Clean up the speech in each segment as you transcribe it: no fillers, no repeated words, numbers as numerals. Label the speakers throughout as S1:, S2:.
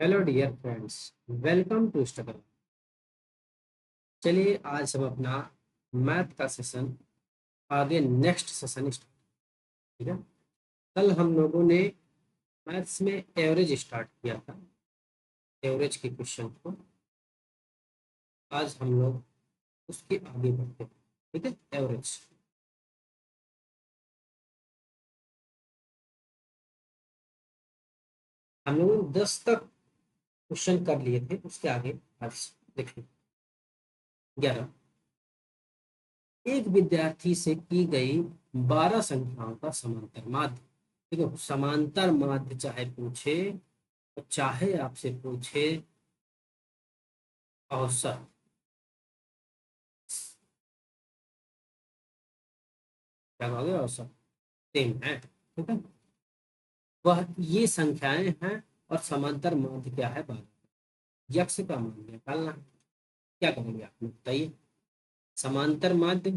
S1: Hello dear friends, welcome to struggle. चलिए आज हम अपना मैथ का सेशन आगे नेक्स्ट सेशन स्टार्ट। ठीक है। कल हम लोगों ने मैथ्स में एवरेज स्टार्ट किया था, एवरेज के क्वेश्चन को। आज हम लोग उसके आगे बढ़ते हैं। ठीक है। एवरेज हम लोगों ने 10 तक क्वेश्चन कर लिए थे, उसके आगे आज देखिए 11। एक विद्यार्थी से की गई 12 संख्याओं का समांतर माध्य। देखो, समांतर माध्य चाहे पूछे और चाहे आपसे पूछे औसत, क्या कहोगे, औसत सेम है। ठीक है। वह ये संख्याएं हैं और समांतर माध्य क्या है, 12। यक्ष का मान निकालना है। क्या करेंगे आप लोग बताइए। समांतर माध्य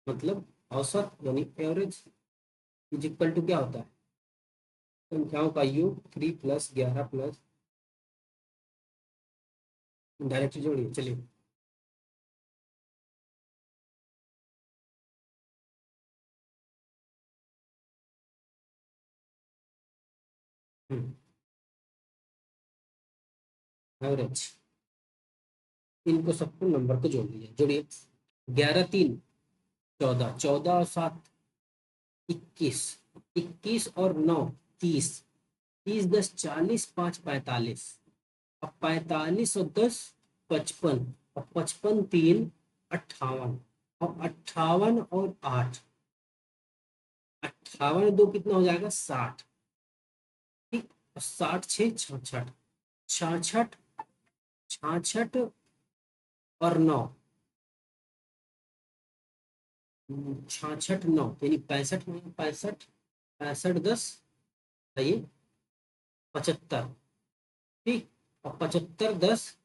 S1: मतलब औसत यानी एवरेज इज इक्वल टू क्या होता है, संख्याओं का योग 3 + 11 प्लस, डायरेक्ट जोड़िए। चलिए। एवरेज, इनको सबको नंबर को जोड़ लीजिए, जोड़िए। 11 3 14, 14 और 7 21, 21 और 9 30, 30 10 40 5 45, अब 45 और 10 55, और 55 3 58, और 58 और 8, 58 2 कितना हो जाएगा, 60। ठीक। और 60 6 66, 66, 66 और 9, 66 9 यानी 65, 65, 65 10, ये 75। ठीक। और 75 10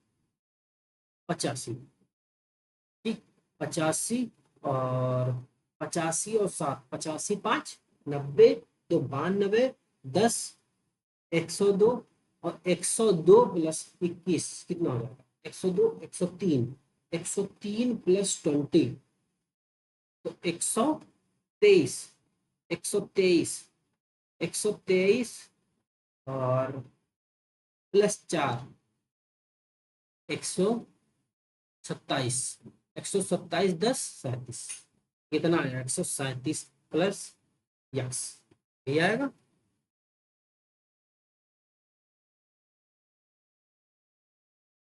S1: 85। ठीक। 85 और 85 और 7, 85 5 90, तो 92, 10, 102, और 102 + 21 कितना हो जाएगा, 102, 103, 103 + 20, तो 123, 123, और +4, 127, 127 10 37, कितना आया, 137 प्लस यक्स, ये आएगा।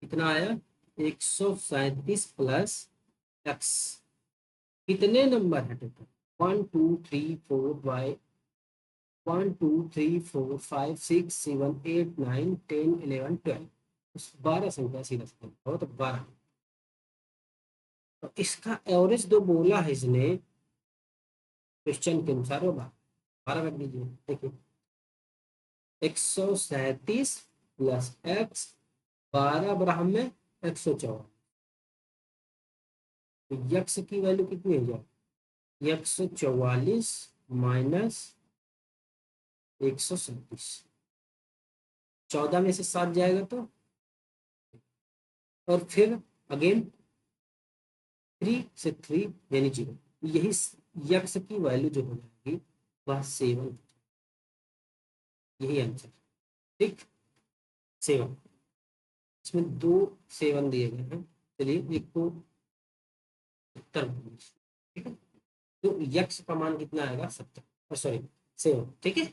S1: कितना आया, 137 प्लस एक्स। कितने नंबर है टोटल, 1 2 3 4 5 1 2 3 4 5 6 7 8 9 10 11 12, 12 संख्या सीधा सीधा हो तो 12। तो इसका एवरेज जो बोला है इसने क्वेश्चन के अनुसार, वो 12 रख दीजिए। देखिए, 137 + x, 12 में 144, तो यक्स की वैल्यू कितनी हो जाए, 144 माइनस 137, 14 में से 7 जाएगा तो, और फिर अगेन 3 से 3 यानी 0, यही यक्स की वैल्यू जो हो जाएगी वह 7, यही आंसर। ठीक। 7, इसमें 2 7 दिए गए हैं। चलिए एक को उत्तर बोलिए। ठीक है। तो यक्स का मान कितना आएगा, 70, सॉरी 7। ठीक है।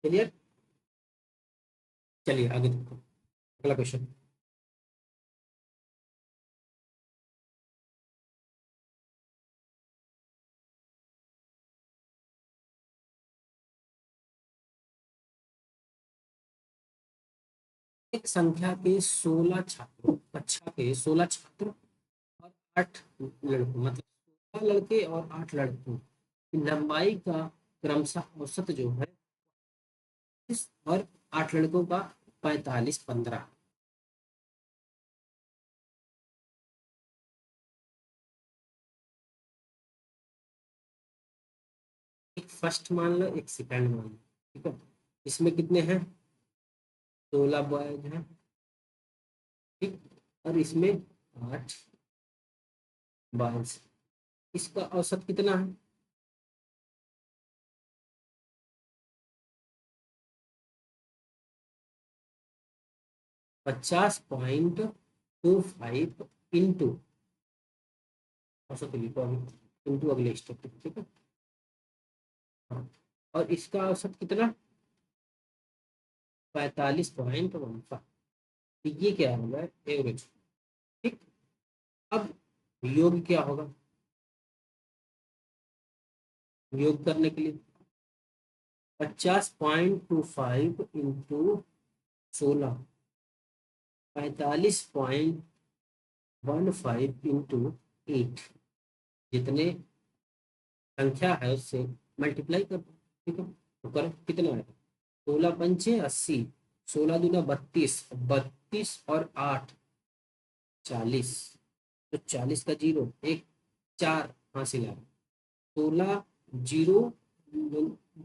S1: क्लियर। चलिए आगे देखो, अगला क्वेश्चन। एक संख्या के 16 छात्रों, कक्षा के 16 छात्र और 8 लड़कों, मतलब 16 लड़के और 8 लड़कों की लंबाई का क्रमशः औसत जो है और 8 लड़कों का 45 15। एक फर्स्ट मान लो, एक सेकंड मान लो। ठीक है। इसमें कितने हैं, 16 बॉयज हैं, ठीक, और इसमें 8 बॉयज। इसका औसत कितना है? 50.25 इंटू औसत लिखो अभी, इंटू अगले स्टेप, ठीक है। हाँ, और इसका औसत कितना? 45.15। ये क्या होगा? एवरेज। ठीक। अब योग क्या होगा? योग करने के लिए 50.25 इंटू 16, 45.15 इंटू 8, जितने संख्या है उससे मल्टीप्लाई कर दो, ठीक है। तो करो, कितना है? 16 पंचे 80, 16 दूना 32, 32 और 8 40। तो 40 का जीरो, एक 4 हासिल है। 16 जीरो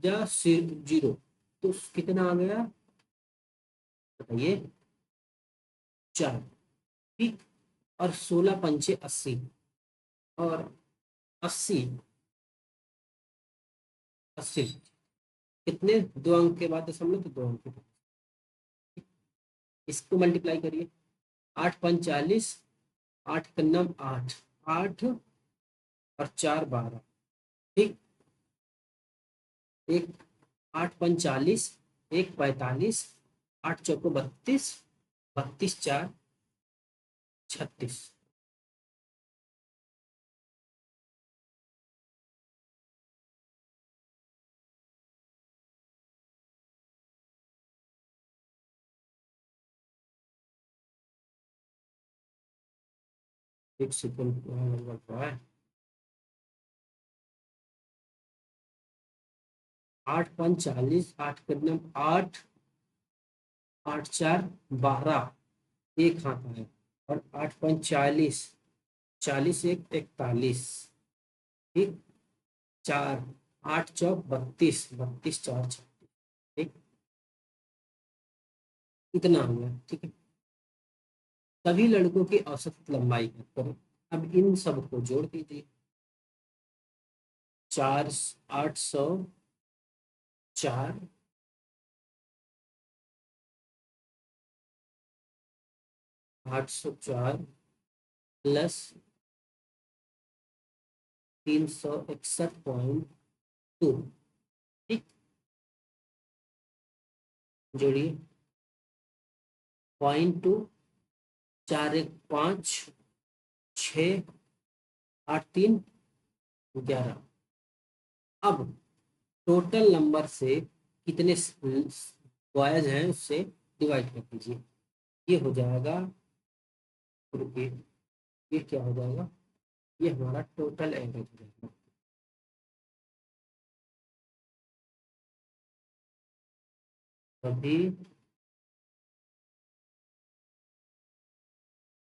S1: या सिर्फ जीरो, तो कितना आ गया बताइए? 4। ठीक। और 16 पंचे 80, और 80, 80 कितने? 2 अंक के बाद दशमलव, तो 2 अंक के बाद। इसको मल्टीप्लाई करिए। 8 पंच 40, 8 का 8, 8 और 4 12। ठीक। एक 8 पंच 40, एक 45, 8 चौको 32, 32 4 36। एक सेकंड नंबर है। 8 पंच 40, 8 8 8 4 12, एक हाथ है। और 8 पंच 40, 40 1 41। ठीक। 4, 8 चौक 32, 32 4 36। ठीक। इतना हो गया, ठीक है। सभी लड़कों की औसत लंबाई ज्ञात करें। अब इन सब को जोड़ दीजिए। 4, 804, 804 प्लस 361.2। ठीक। जोड़िए। 0.2, 4 1 5, 6 8 3 11। अब टोटल नंबर से कितने बॉयज हैं उससे डिवाइड कर दीजिए। ये हो जाएगा, रुकिए, ये क्या हो जाएगा? ये हमारा टोटल एवरेज हो जाएगा। सभी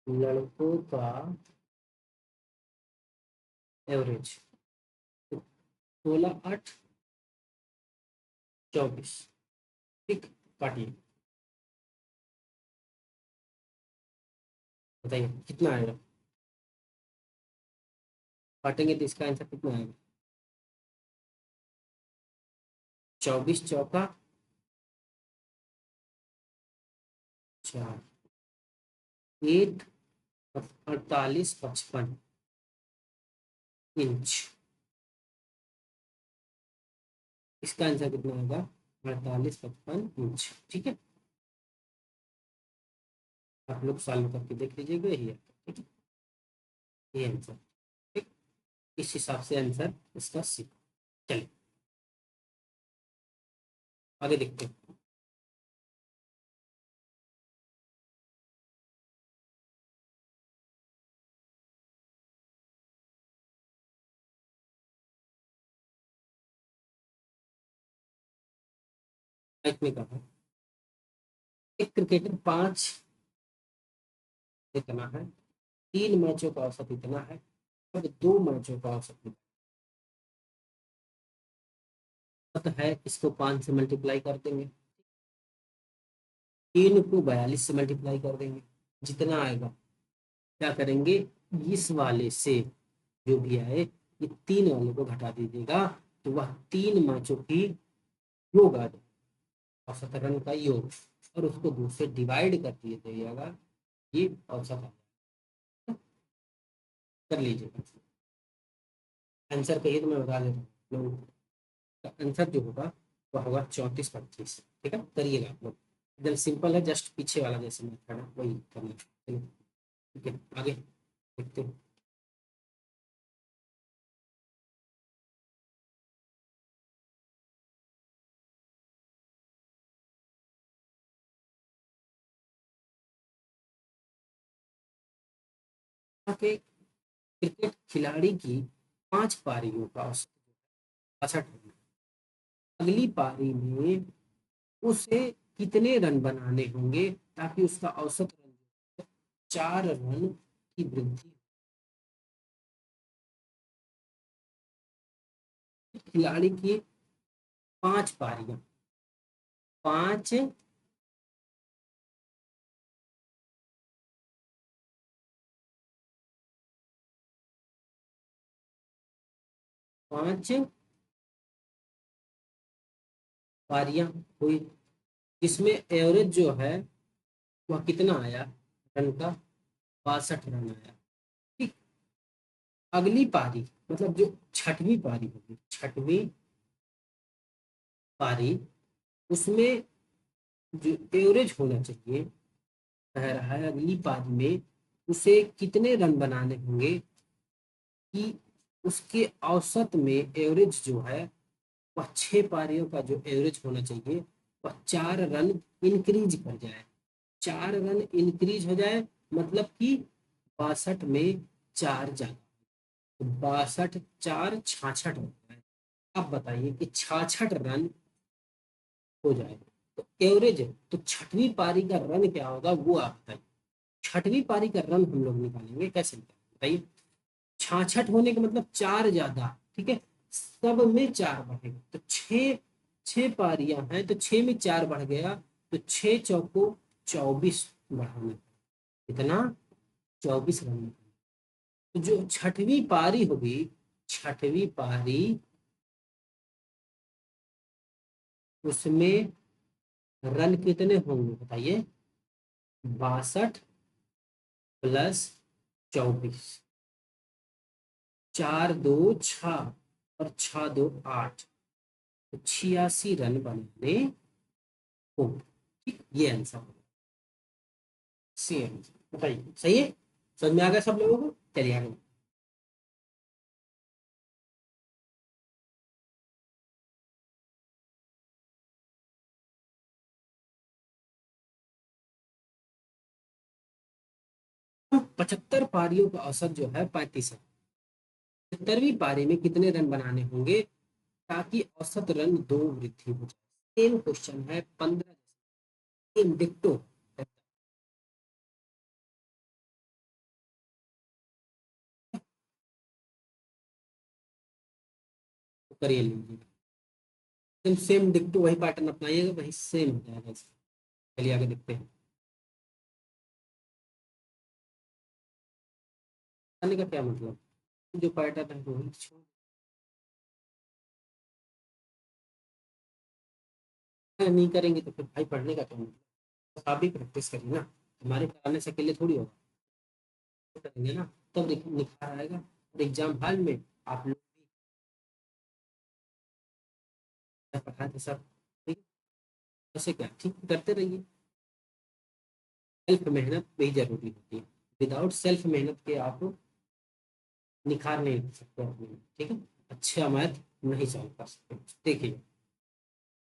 S1: लड़कों का एवरेज। 16 8 24। ठीक। काटिए, बताइए कितना आएगा? काटेंगे तो इसका आंसर कितना आएगा? 24 चौका 4, 8, 48 55 इंच। इसका आंसर कितना होगा? 48 55 इंच। ठीक है। आप लोग सॉल्व करके देख लीजिएगा, यही है। ठीक है, ये आंसर। ठीक। इस हिसाब से आंसर इसका सी। चलिए आगे देखते हैं। एक में कहा, एक क्रिकेटर 5 इतना है, 3 मैचों का औसत इतना है, अब 2 मैचों का औसत इतना है। इसको 5 से मल्टीप्लाई कर देंगे। 3 को 42 से मल्टीप्लाई कर देंगे, जितना आएगा क्या करेंगे, इस वाले से जो भी आए ये 3 वाले को घटा दीजिएगा, तो वह 3 मैचों की योग आ जाए, औसत रन का योग, और उसको 2 से डिवाइड कर दीजिएगा, ये औसत आ जाएगा। कर लीजिएगा, आंसर कहिए तो मैं बता देता हूँ। आंसर जो होगा वह होगा 34-25। ठीक है, करिएगा आप लोग, एकदम सिंपल है, जस्ट पीछे वाला जैसे मेथड है वही करना। चलिए ठीक है, आगे देखते हैं। के क्रिकेट खिलाड़ी की 5 पारियों का औसत 62 रन, अगली पारी में उसे कितने रन बनाने होंगे ताकि उसका औसत रन 4 रन की वृद्धि। खिलाड़ी की 5 पारियां, 5 5 पारियां हुई, जिसमें एवरेज जो है वह कितना आया रन का, 62 रन आया। ठीक, अगली पारी मतलब जो छठवीं पारी होगी, छठवीं पारी, उसमें जो एवरेज होना चाहिए, कह रहा है अगली पारी में उसे कितने रन बनाने होंगे कि उसके औसत में एवरेज जो है वह 6 पारियों का जो एवरेज होना चाहिए वह 4 रन इंक्रीज कर जाए, 4 रन इंक्रीज हो जाए, मतलब कि 62 में 4 ज्यादा, तो 62 4 66 होता है। अब बताइए कि 66 रन हो जाए तो एवरेज, तो छठवीं पारी का रन क्या होगा वो आप बताइए। छठवीं पारी का रन हम लोग निकालेंगे, कैसे निकालेंगे बताइए। 66 होने का मतलब 4 ज्यादा, ठीक है, सब में 4 बढ़ेगा, तो 6 पारियां हैं, तो 6 में 4 बढ़ गया, तो 6 चौको 24 बढ़ाना, कितना, 24 रन। तो जो छठवीं पारी होगी, छठवीं पारी, उसमें रन कितने होंगे बताइए, 62 + 24, 4 2 6 और 6 2 8, तो 86 रन बनाने होंगे। ठीक, ये आंसर होगा, सी आंसर। बताइए सही है, समझ में आ गया सब लोगों को, चलिए आगे। 75 पारियों का औसत जो है 35 है, 70वीं पारी में कितने रन बनाने होंगे ताकि औसत रन 2 वृद्धि हो जाए। सेम क्वेश्चन है, 15, सेम डिक्टो, करिए लीजिए, सेम सेम डिक्टो, वही पैटर्न अपनाइएगा, वही सेम हो जाएगा। चलिए आगे देखते हैं। आने का क्या मतलब, जो पैटर्न है वही छोड़, नहीं करेंगे तो फिर भाई पढ़ने का क्या मतलब, बस आप भी प्रैक्टिस करिए ना, हमारे कराने से अकेले थोड़ी होगा, तो करेंगे ना तब निखार आएगा, और एग्जाम हॉल में आप लोग भी पढ़ाते सब, ठीक है, ऐसे क्या, ठीक करते रहिए। सेल्फ मेहनत भी जरूरी होती है, विदाउट सेल्फ मेहनत के आप निखार नहीं कर सकते अपने, ठीक है, अच्छा मैथ नहीं सॉल्व कर सकते। देखिए,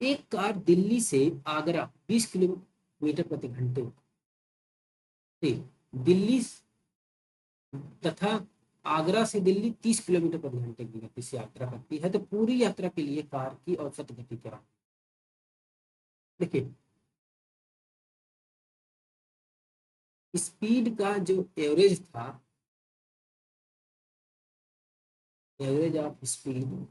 S1: एक कार दिल्ली से आगरा 20 किलोमीटर प्रति घंटे, ठीक, दिल्ली तथा आगरा से दिल्ली 30 किलोमीटर प्रति घंटे की गति से यात्रा करती है, तो पूरी यात्रा के लिए कार की औसत गति क्या है। देखिए, स्पीड का जो एवरेज था, average of speed,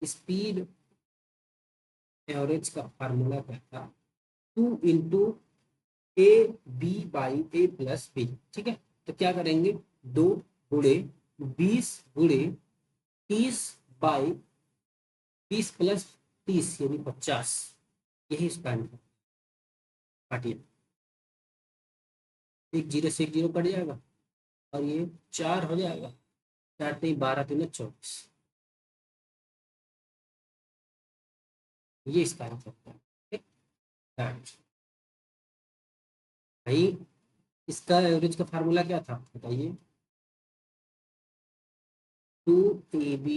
S1: speed average का फार्मूला क्या था, 2 A B by A plus B. ठीक है, तो क्या करेंगे, 2 गुणे 20 गुणे 30/20 + 30 यानी 50, यही इसका आंसर। काटिए, एक जीरो से एक जीरो कट जाएगा और ये 4 हो जाएगा, 4×3 = 12, 3 = 24, ये इसका आंसर है। ठीक है? भाई इसका एवरेज का फार्मूला क्या था बताइए, 2ab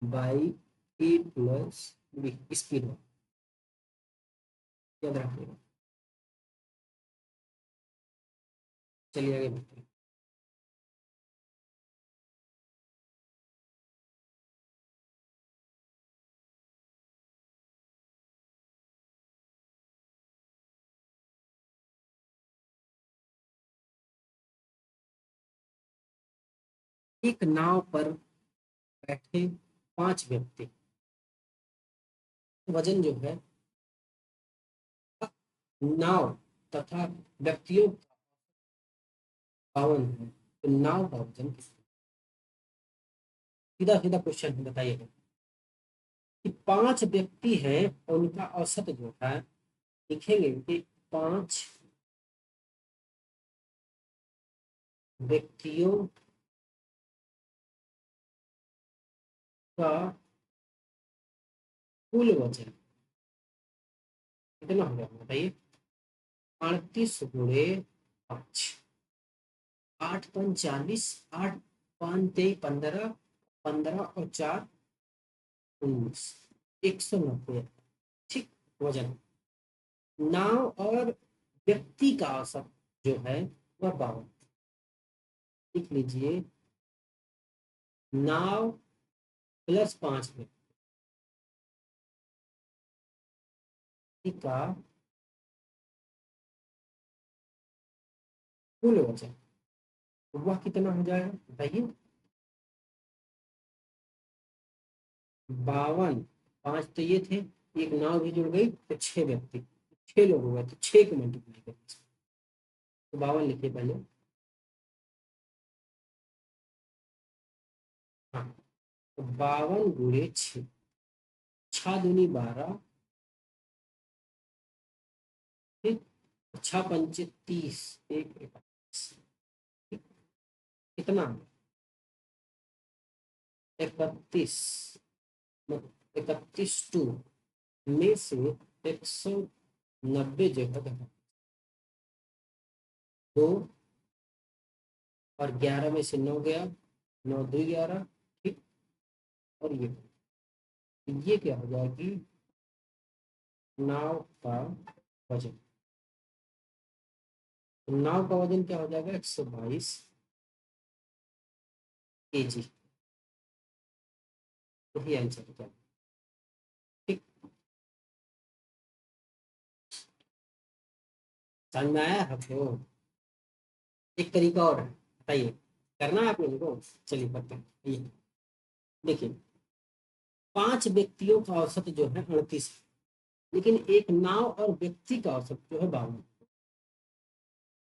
S1: by A plus B, speed में, याद रखिएगा। चलिए आगे बढ़ते हैं। एक नाव पर बैठे 5 व्यक्ति, वजन जो है नाव तथा व्यक्तियों का 52 है, तो नाव का वजन कितना? सीधा सीधा क्वेश्चन है, बताइएगा कि 5 व्यक्ति हैं और उनका औसत जो है, लिखेंगे कि 5 व्यक्तियों का कुल वजन कितना हो गया बताइए, 38 × 5, 8×5 = 40, 8×5 = 15, 15 और 4 = 19, 190। ठीक, वजन। नाव और व्यक्ति का औसत जो है वह 52। लिख लीजिए, नाव प्लस 5 व्यक्ति का कुल वजन वह कितना हो जाएगा बताइए, 52। 5 तो ये थे, एक नाव भी जुड़ गई तो 6 व्यक्ति, 6 लोग हो गए, तो 6 को मल्टीप्लाई करें, तो 52 लिखिए पहले। हाँ, तो 52 × 6, 6×2 = 12, ठीक, 6×5 = 30, 1 ठीक, कितना, 31, 31 में से 190 जो है 2 और 11 में से 9 गया, 9×2 = 11, ठीक, और ये क्या हो जाएगी, नाव का वजन। तो नाव का वजन क्या हो जाएगा, 122 kg, यही आंसर हो जाएगा। ठीक, समझ में आया आपको? एक तरीका और है, बताइए, करना है आप लोगों को, चलिए करते हैं। ये देखिए, 5 व्यक्तियों का औसत जो है 38, लेकिन एक नाव और व्यक्ति का औसत जो है 52,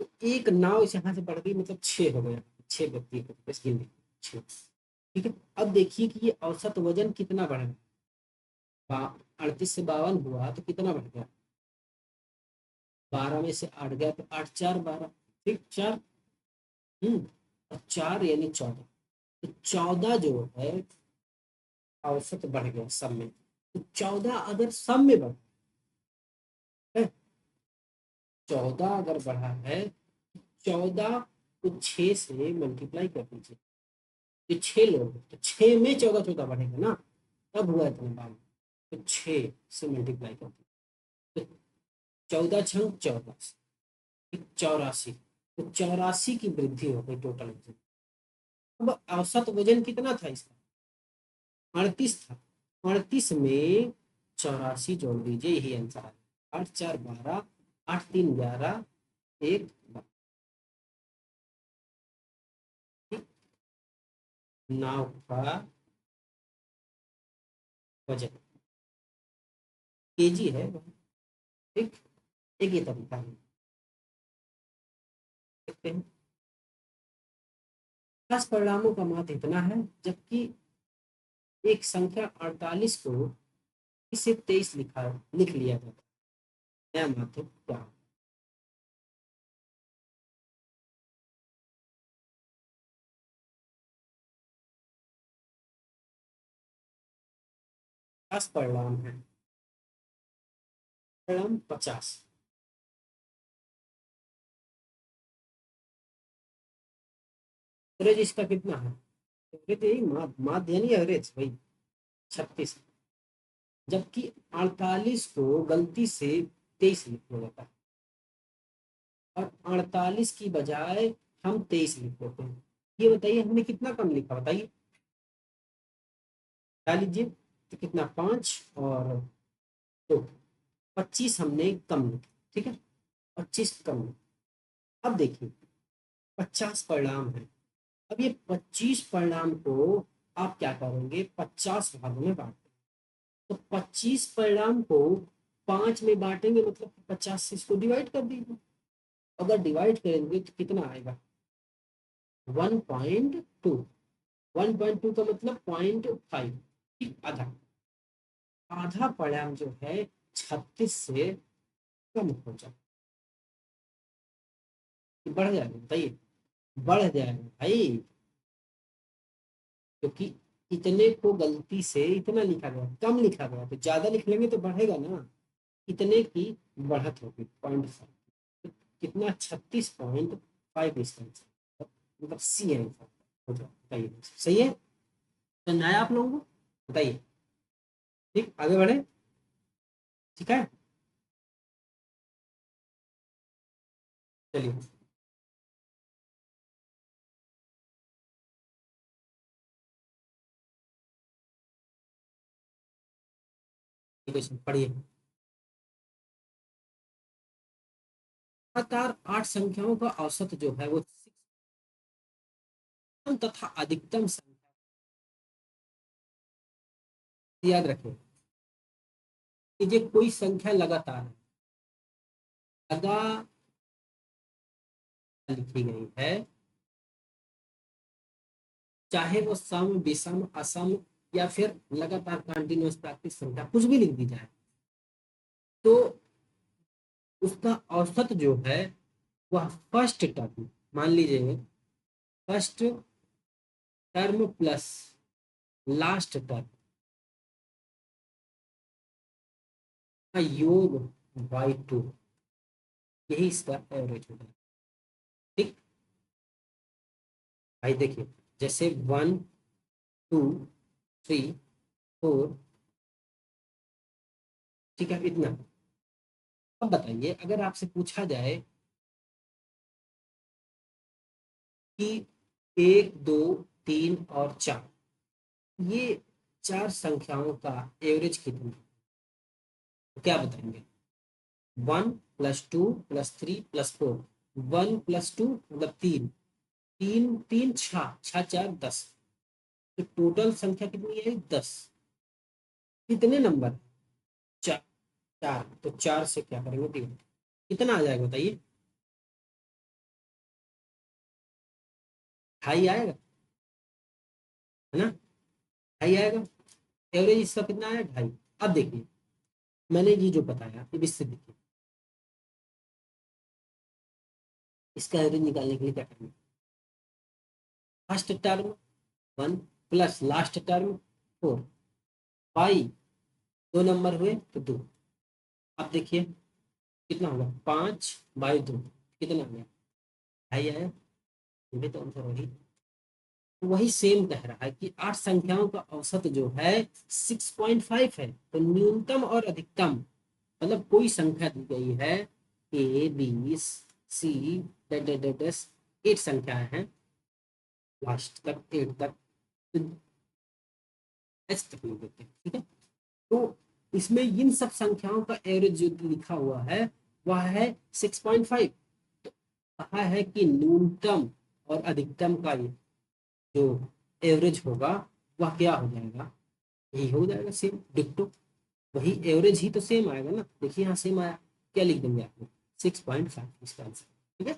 S1: तो एक नाव इस यहाँ से बढ़ गई, मतलब 6 हो गया, 6 व्यक्ति हो गए, बस गिन लीजिए, 6। ठीक है, अब देखिए कि ये औसत वजन कितना बढ़ गया, 38 से 52 हुआ तो कितना बढ़ गया, 12 में से 8 गया तो 8×4 = 12, ठीक, 4, और 4 यानी 14, तो 14 जो है औसत बढ़ गया सब में, तो 14 अगर सब में बढ़ा है, 14 अगर बढ़ा है, 14 को 6 से मल्टीप्लाई कर दीजिए, ये 6 लोग हैं, तो 6 में 14 14 बढ़ेगा ना, तब हुआ इतना 52, तो 6 से मल्टीप्लाई कर दीजिए, तो 14×6 = 84, 84, तो 84 की वृद्धि हो गई टोटल वजन। अब औसत वजन कितना था इसका, 38 था, 38 में 84 जोड़ दीजिए, यही आंसर है, 8×4 = 12, 8×3 = 11, 1, नाव का वजन। केजी है। ठीक, एक ये तरीका है, देखते हैं। खास परिणामों का माध्य इतना है, जबकि एक संख्या 48 को इसे 23 लिख लिया जाता है, नया माध्य क्या है? खास परिणाम है, परिणाम 50। एवरेज इसका कितना है? एवरेज यही माध्य यानी एवरेज भाई 36, जबकि 48 को गलती से 23 लिख दिया जाता है, और 48 की बजाय हम 23 लिख देते हैं। ये बताइए हमने कितना कम लिखा, बताइए, बता लीजिए। तो कितना, 5 और 2, 25 हमने कम लिखा। ठीक है, 25 कम लिखा। अब देखिए 50 परिणाम है। अब ये 25 परिणाम को आप क्या करेंगे, 50 भागों में बांट, तो 25 परिणाम को 5 में बांटेंगे, मतलब 50 से इसको डिवाइड कर दीजिए। अगर डिवाइड करेंगे तो कितना आएगा, 1.2। 1.2 का मतलब 0.5, ठीक, आधा। आधा परिणाम जो है 36 से कम हो जाए, बढ़ जाएगा, बताइए, बढ़ जाएगा भाई, क्योंकि इतने को गलती से इतना लिखा गया, कम लिखा गया, तो ज्यादा लिख लेंगे तो बढ़ेगा ना। इतने की बढ़त होगी 0.5, कितना, 36.5 इसका आंसर, मतलब सी आंसर हो जाए। बताइए सही है, समझ आया आप लोगों को? बताइए। ठीक, आगे बढ़े। ठीक है, चलिए। क्वेश्चन पढ़िए। लगातार 8 संख्याओं का औसत जो है वो तथा अधिकतम संख्या, याद रखें कि ये कोई संख्या लगातार है, लगा लिखी गई है, चाहे वो सम विषम असम या फिर लगातार कंटिन्यूअस प्राकृतिक संख्या कुछ भी लिख दी जाए, तो उसका औसत जो है वह फर्स्ट टर्म, मान लीजिए first term plus last term का योग बाई 2, यही इसका एवरेज होगा। ठीक, भाई देखिए, जैसे 1, 2, 3, 4, ठीक है, इतना। अब बताइए अगर आपसे पूछा जाए कि 1, 2, 3 और 4, ये 4 संख्याओं का एवरेज कितना है, तो क्या बताएंगे? 1 + 2 + 3 + 4, 1 + 2 मतलब 3, 3 3 6 6 4 10, तो टोटल संख्या कितनी है, 10। कितने नंबर, 4, 4, तो 4 से क्या करेंगे, डिवाइड, कितना आ जाएगा बताइए, ढाई आएगा, है ना, ढाई आएगा। एवरेज इसका कितना आया, ढाई। अब देखिए मैंने ये जो बताया ये इससे देखिए, इसका एवरेज निकालने के लिए क्या करना, first term 1 plus last term 4, by 2 number हुए तो 2। अब देखिए कितना होगा, 5/2, कितना आ गया, ढाई आया। ये तो आंसर वही सेम कह रहा है कि 8 संख्याओं का औसत जो है 6.5 है, तो न्यूनतम और अधिकतम, मतलब कोई संख्या दी गई है, A B C डेस 8 संख्याएं हैं, लास्ट तक 8 तक, तो एच तक नहीं देते, ठीक है। तो इसमें इन सब संख्याओं का एवरेज जो लिखा हुआ है वह है 6.5। तो कहा है कि न्यूनतम और अधिकतम का जो एवरेज होगा वह क्या हो जाएगा, यही हो जाएगा, सेम डिक्टो। वही एवरेज ही तो सेम आएगा ना। देखिए यहाँ सेम आया, क्या लिख देंगे आप लोग? 6.5 इसका आंसर। ठीक है,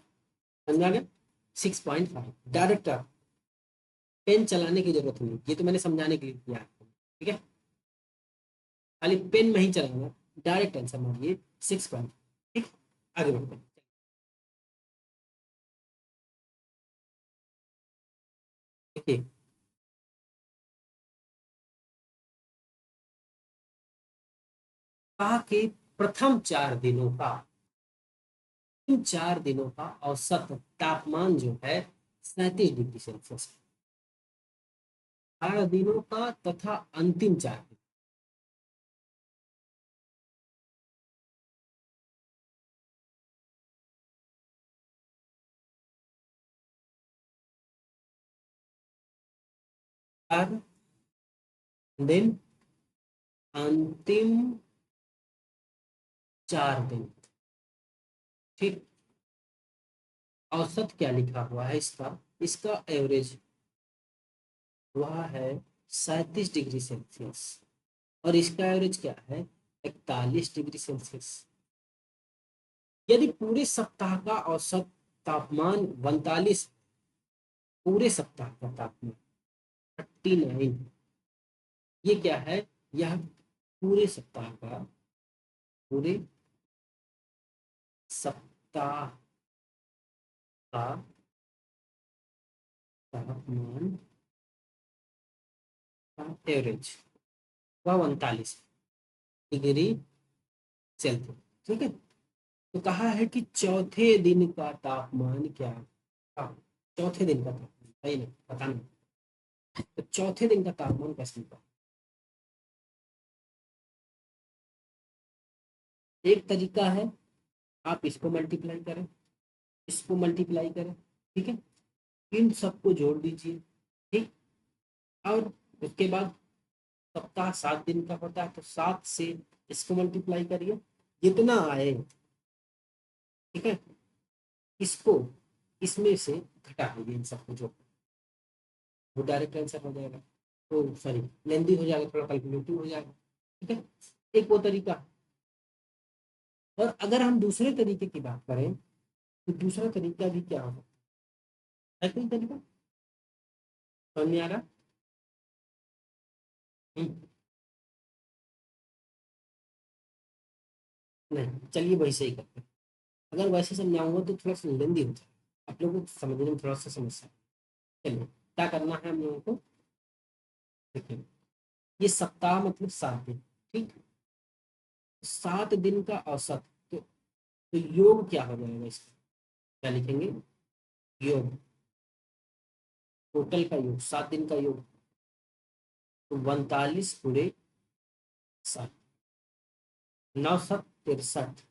S1: समझा गया? 6.5 डायरेक्ट। पेन चलाने की जरूरत नहीं, ये तो मैंने समझाने के लिए किया आपको। ठीक है, खाली पेन में ही चलाना, डायरेक्ट आंसर मारिए 6.5। ठीक, आगे बढ़ते हैं। देखिए, कहा कि प्रथम 4 दिनों का, इन 4 दिनों का औसत तापमान जो है 37 डिग्री सेल्सियस है। 4 दिनों का तथा अंतिम 4 दिन। 4 दिन, अंतिम 4 दिन। ठीक, औसत क्या लिखा हुआ है इसका? इसका एवरेज वह है 37 डिग्री सेल्सियस, और इसका एवरेज क्या है? 41 डिग्री सेल्सियस। यदि पूरे सप्ताह का औसत तापमान 42, पूरे सप्ताह का तापमान 39, ये क्या है? यह पूरे सप्ताह का, पूरे सप्ताह का तापमान का एवरेज वह 39 डिग्री सेल्सियस। ठीक है, तो कहा है कि चौथे दिन का तापमान क्या था? चौथे दिन का तापमान सही नहीं पता नहीं, तो चौथे दिन का तापमान कैसे निकालें? एक तरीका है, आप इसको मल्टीप्लाई करें, इसको मल्टीप्लाई करें। ठीक है, इन सबको जोड़ दीजिए। ठीक, और उसके बाद सप्ताह 7 दिन का होता है, तो 7 से इसको मल्टीप्लाई करिए, जितना आए। ठीक है, इसको इसमें से घटा दीजिए, इन सबको जो, वो डायरेक्ट आंसर हो जाएगा। तो सॉरी, लेंदी हो जाएगा, थोड़ा कैलकुलेटिव हो जाएगा। ठीक है, एक वो तरीका। और अगर हम दूसरे तरीके की बात करें, तो दूसरा तरीका भी क्या होगा? है कोई तरीका समझ में आ रहा? हम्म, नहीं, चलिए वैसे ही करते हैं। अगर वैसे समझाऊंगा तो थोड़ा सा लेंदी हो जाएगा, आप लोगों को समझने में थोड़ा सा समस्या है। चलिए, क्या करना है हम लोगों को? देखिए, ये सप्ताह मतलब 7 दिन। ठीक, 7 दिन का औसत, तो योग क्या हो जाएगा इसका? क्या लिखेंगे? योग, टोटल का योग, 7 दिन का योग, तो 42 पूरे 7, 9 7 63,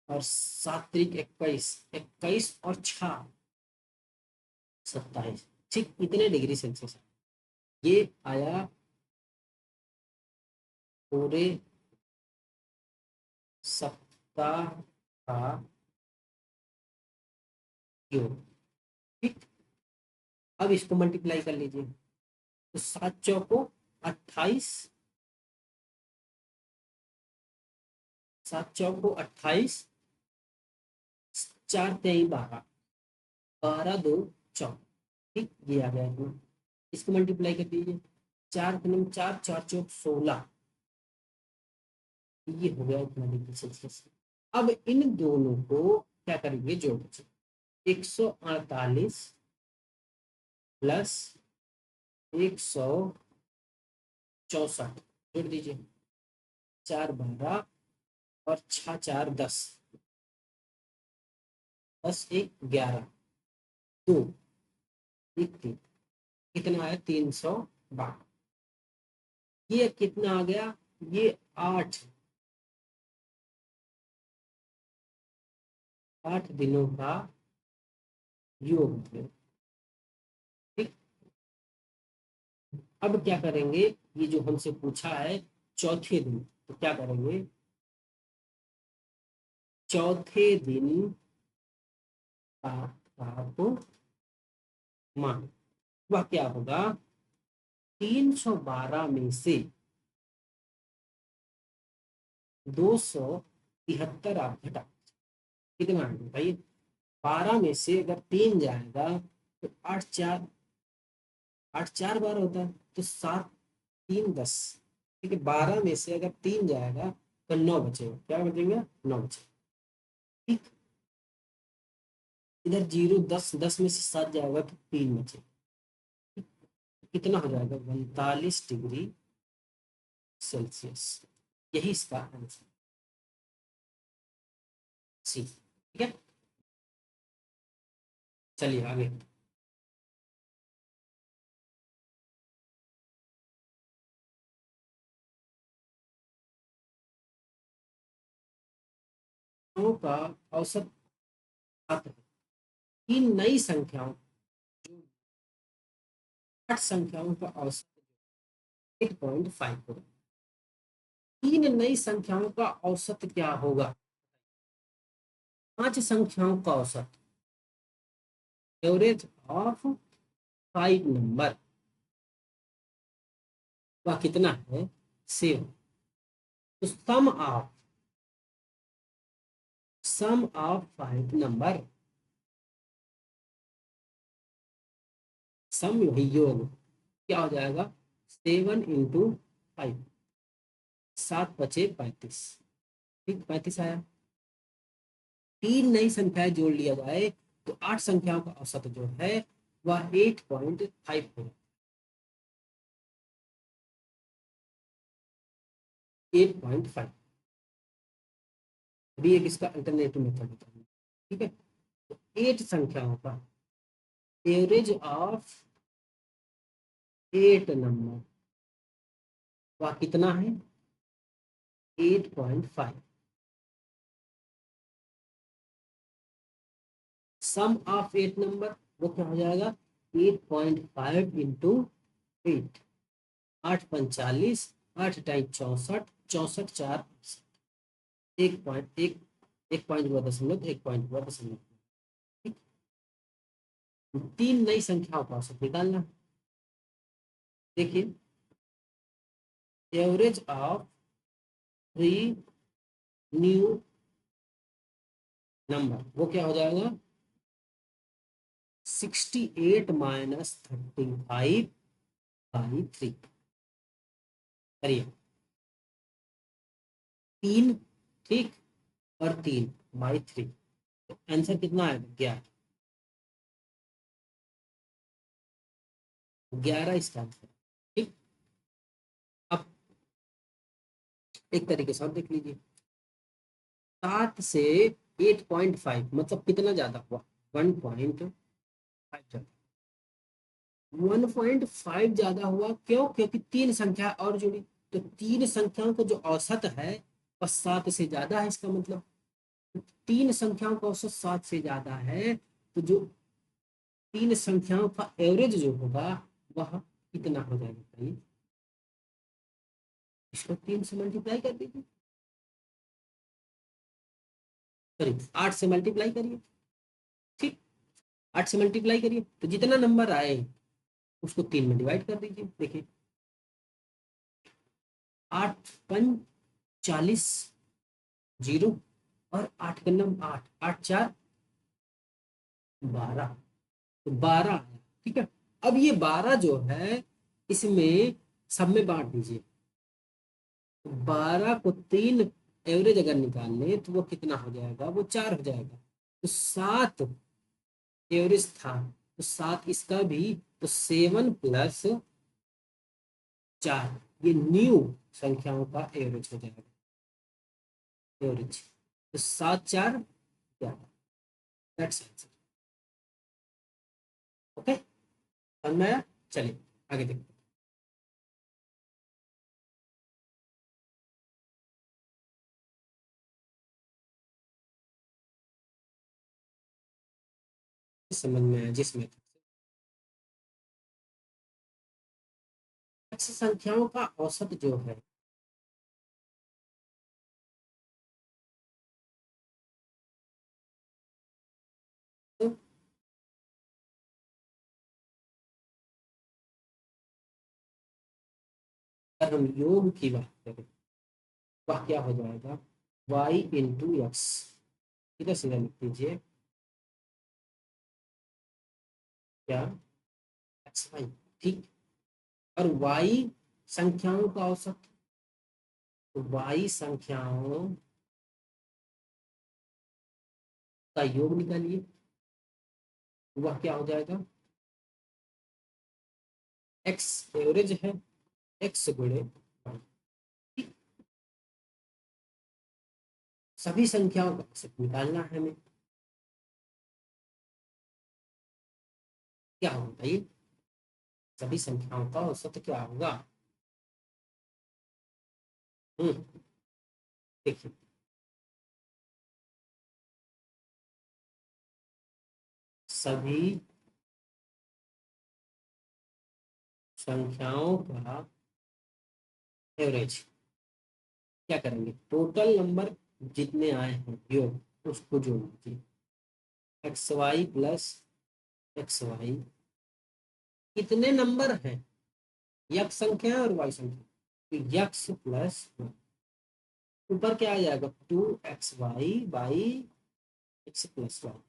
S1: और 7 3 21, 21 और 6 27। ठीक, इतने डिग्री सेल्सियस ये आया पूरे सप्ताह का योग। ठीक, अब इसको मल्टीप्लाई कर लीजिए, तो 7 चौको 28, 7 चौको 28, 4 3 12, 12 2 14। ठीक, ये आ गया इतना, इसको मल्टीप्लाई कर दीजिए, 4 3 4, 4 चौक 16, ये हो गया इतना डिग्री सेल्सियस। अब इन दोनों को क्या करेंगे? जोड़ दीजिए, 148 प्लस 164, जोड़ दीजिए, 4 12, और 6 4 10, 10 1 11, 2 1 3, कितना है? 312। ये कितना आ गया? ये 8 दिनों का योग है। ठीक, अब क्या करेंगे? ये जो हमसे पूछा है चौथे दिन, तो क्या करेंगे? चौथे दिन का तापमान, वह क्या होगा? 312 में से 273 आप घटा, कितना है भाई? 12 में से अगर 3 जाएगा तो 8 4 बार होता है, तो 7 3 10। ठीक है, 12 में से अगर 3 जाएगा तो 9 बचेगा, क्या बचेंगे? 9 बचेगा। ठीक, इधर 0 10 में से 7 जाएगा तो 3 बचेगा। कितना हो जाएगा? 45 डिग्री सेल्सियस। यही इसका आंसर सी। ठीक है, चलिए आगे। संख्याओं का औसत आता है। तीन नई संख्याओं, 8 संख्याओं का औसत 8.5 होगा। तीन नई संख्याओं का औसत क्या होगा? 5 संख्याओं का औसत, एवरेज ऑफ 5 नंबर, वह कितना है? 7। तो सम ऑफ 5 नंबर, सम वही योग, क्या हो जाएगा? 7 × 5, 7 × 5 = 35। ठीक, 35 आया। तीन नई संख्याएं जोड़ लिया जाए तो 8 संख्याओं का औसत जो है वह 8.5 होगा। 8.5। अभी एक इसका अल्टरनेटिव मेथड बताऊंगा। ठीक है, तो 8 संख्याओं का एवरेज ऑफ 8 नंबर, वह कितना है? 8.5। सम ऑफ 8 नंबर, वो क्या हो जाएगा? 8.5 × 8, 8 × 45, 8 × 64, 64 × 4, 1.1, 1 पॉइंट हुआ दशमलव, 1 पॉइंट हुआ दशमलव। तीन नई संख्याओं का औसत निकालना। देखिए, एवरेज ऑफ 3 न्यू नंबर, वो क्या हो जाएगा? 68 - 35/3। करिए, 3, ठीक, और 3/3, तो आंसर कितना आएगा? 11। 11 इसका आंसर। ठीक, अब एक तरीके से और देख लीजिए। 7 से 8.5 मतलब कितना ज्यादा हुआ? 1.5 ज्यादा। 1.5 ज्यादा हुआ, क्यों? क्योंकि तीन संख्या और जुड़ी। तो तीन संख्याओं का जो औसत है वह 7 से ज्यादा है, इसका मतलब तीन संख्याओं का औसत 7 से ज्यादा है, तो जो तीन संख्याओं का एवरेज जो होगा वह कितना हो जाएगा भाई? इसको 3 से मल्टीप्लाई कर दीजिए, सॉरी 8 से मल्टीप्लाई करिए। ठीक, 8 से मल्टीप्लाई करिए तो जितना नंबर आए उसको 3 में डिवाइड कर दीजिए। देखिए, 8×5 = 40, 0, और 8 × 9 = 8, 8×4 = 12, तो 12 आया। ठीक है, अब ये 12 जो है इसमें सब में बांट दीजिए। 12 को 3 एवरेज अगर निकाल ले तो वो कितना हो जाएगा? वो 4 हो जाएगा। तो 7 एवरेज था, तो 7 इसका भी, तो 7 + 4 ये न्यू संख्याओं का एवरेज हो जाएगा। एवरेज, तो 7×4 = 11। That's answer. ओके, समझ में आया? चलिए आगे देखते हैं। समझ में आया जिस मेथड से। संख्याओं का औसत जो है, तो अगर हम योग की बात करें वह क्या हो जाएगा, y इंटू एक्स। सीधा सीधा लिख दीजिए, क्या, एक्स वाई। ठीक, और y संख्याओं का औसत, तो y संख्याओं का योग निकालिए, वह क्या हो जाएगा, x एवरेज है, x गुणे y। ठीक, सभी संख्याओं का औसत निकालना है हमें। क्या होगा ये, सभी संख्याओं का औसत क्या होगा। देखिए, सभी संख्याओं का एवरेज, क्या करेंगे, टोटल नंबर जितने आए हैं योग उसको जोड़ दीजिए, X Y plus X Y, कितने नंबर हैं, यक्स संख्या और वाई संख्या, तो यक्स प्लस ऊपर क्या आ जाएगा, 2xy by x plus Y.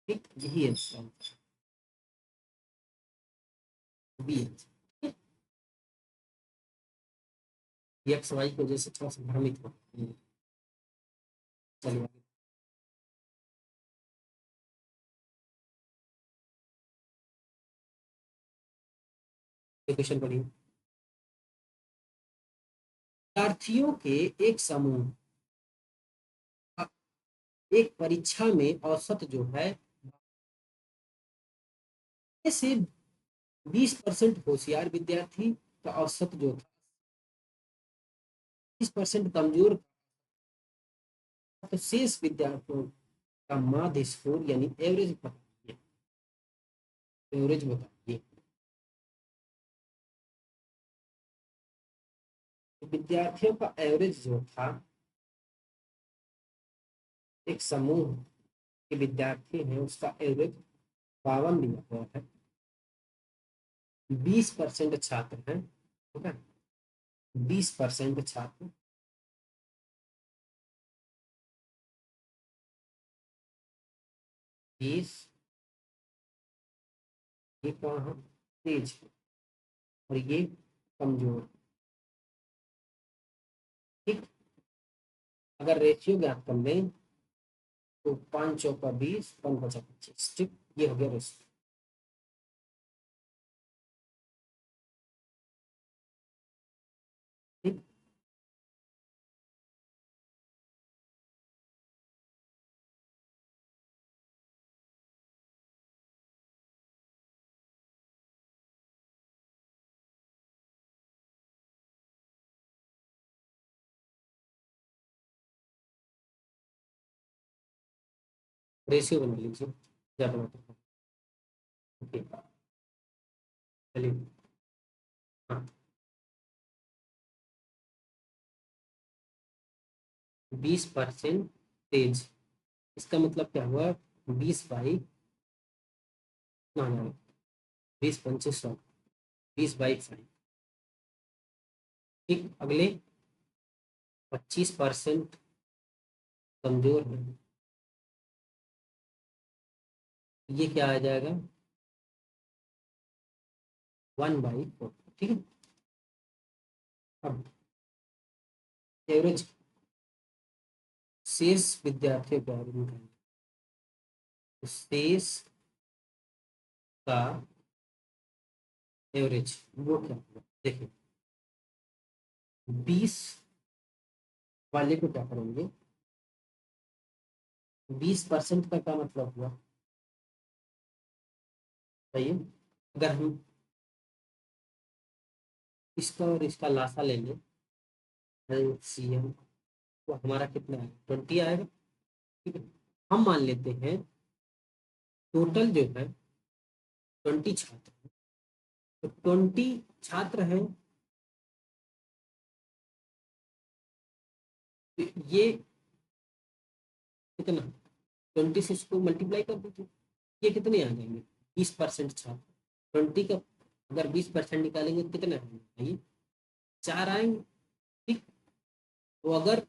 S1: ठीक, यही आंसर बी है। एक्स वाई की वजह से थोड़ा सा भ्रमित हो, चलिए क्वेश्चन पढ़िए। विद्यार्थियों के एक समूह एक परीक्षा में औसत जो है से 20% होशियार विद्यार्थी का औसत जो था 20% कमजोर, तो शेष विद्यार्थियों का माध्य स्कोर यानी एवरेज बताइए, एवरेज बताइए। तो विद्यार्थियों का एवरेज जो था, एक समूह के विद्यार्थी हैं उसका एवरेज 52 दिया हुआ है, 20% छात्र हैं, ठीक है, 20% छात्र, 20, ये कौन है, तेज है, और ये कमजोर। ठीक, अगर रेशियो ज्ञात कर लें तो 5 चौका 20, 5 बचा 25। ठीक, ये हो गया रेशियो। ठीक, रेशियो बना लीजिए, ज्यादा बेटर। ओके, चलिए। हाँ, 20% तेज, इसका मतलब क्या हुआ, 20 बाई, ना ना, 20 × 5 = 100, 20/5। ठीक, अगले 25% कमजोर है, ये क्या आ जाएगा, 1/4। ठीक है, अब एवरेज शेष विद्यार्थियों के बारे में कहेंगे, तो शेष का एवरेज वो क्या होगा, देखिए 20 वाले को क्या करेंगे, 20% का क्या मतलब हुआ, बताइए। अगर हम इसका और इसका लासा ले लें, एलसीएम, तो हमारा कितना है, 20 आएगा। ठीक है, हम मान लेते हैं टोटल जो है 20 छात्र हैं, तो 20 छात्र हैं, तो ये कितना, 20 से इसको मल्टीप्लाई कर दीजिए, ये कितने आ जाएंगे, 20% छात्र, 20 का अगर 20% निकालेंगे तो कितने आएंगे, 4 आएंगे। ठीक, तो अगर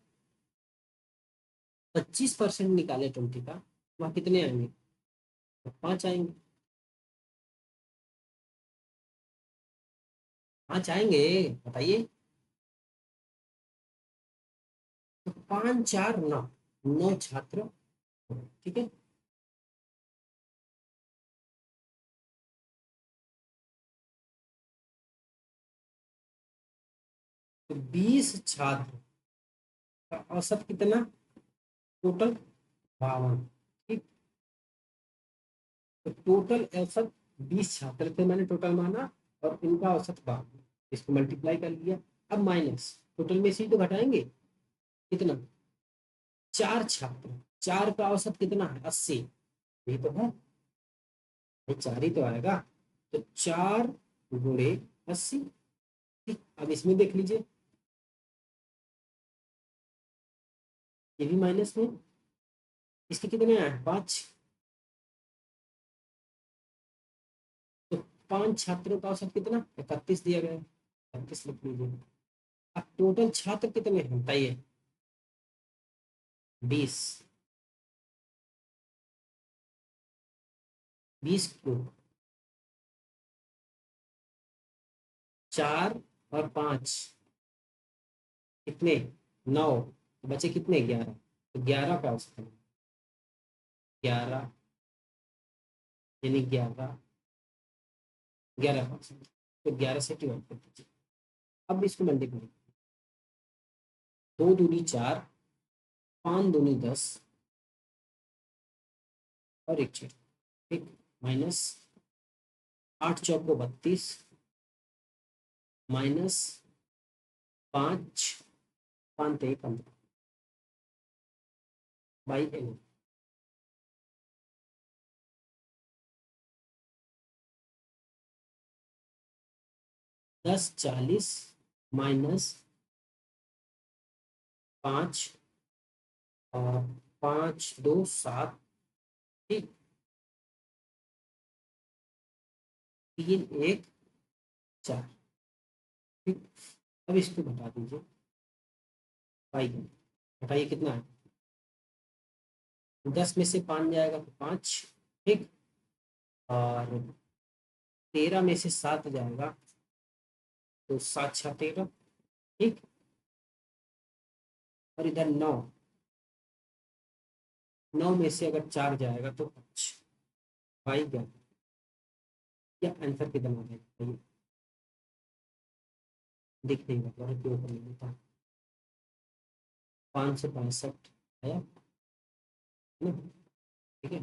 S1: 25% निकाले 20 का, वहाँ कितने आएंगे? तो 5 आएंगे। 5 आएंगे, बताइए। तो 5 4 9, 9 छात्र, ठीक है। तो 20 छात्र का औसत कितना? टोटल 52, ठीक। तो टोटल औसत 20 छात्र थे, मैंने टोटल माना, और इनका औसत 52, इसको मल्टीप्लाई कर लिया। अब माइनस, टोटल में से ही तो घटाएंगे, कितना? 4 छात्र, 4 का औसत कितना है? 80, यही तो है, ये 4 ही तो आएगा। तो 4 गुणे 80, ठीक। अब इसमें देख लीजिए, ये भी माइनस में, इसके कितने आए? 5। तो 5 छात्रों का औसत कितना? 31 दिया गया है, 31 लिख लीजिए। अब टोटल छात्र कितने हैं बताइए? 20। 20 को 4 और 5 कितने? 9, बचे कितने? 11। तो 11 का औसत है 11, यानी 11, 11 का औसत। तो 11 से डिवाइड कर दीजिए। अब इसको मल्टीप्लाई, 2 दूनी 4, 5 दूनी 10, और एक छः, ठीक। माइनस 8 चौको 32, माइनस 5 5 ते 15, बाई एन। 10 40 माइनस 5, और 5 2 7, ठीक। 3 1 4, ठीक। अब इसको घटा दीजिए, बाई एन। घटाइए, कितना है? 10 में से 5 जाएगा तो 5, ठीक। और 13 में से 7 जाएगा तो 7 6 13, ठीक। और इधर 9, 9 में से अगर 4 जाएगा तो 5, बाई 11। या आंसर कितना आ जाएगा? दिख नहीं रहा है, क्यों कर लेता? 565 आया ना, ठीक है।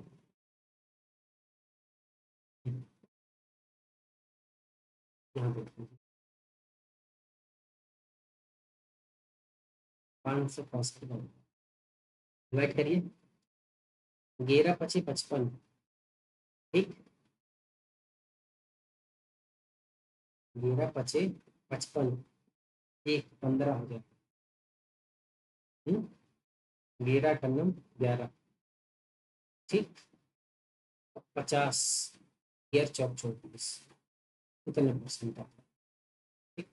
S1: यहाँ देखिए, 565 डिवाइड करिए, 11 पचे 55, ठीक। 11 पचे 55, एक 15 हो गया। 11 टनम 11, ठीक। 50, 11 चौक 24, कितने परसेंट आता है? ठीक,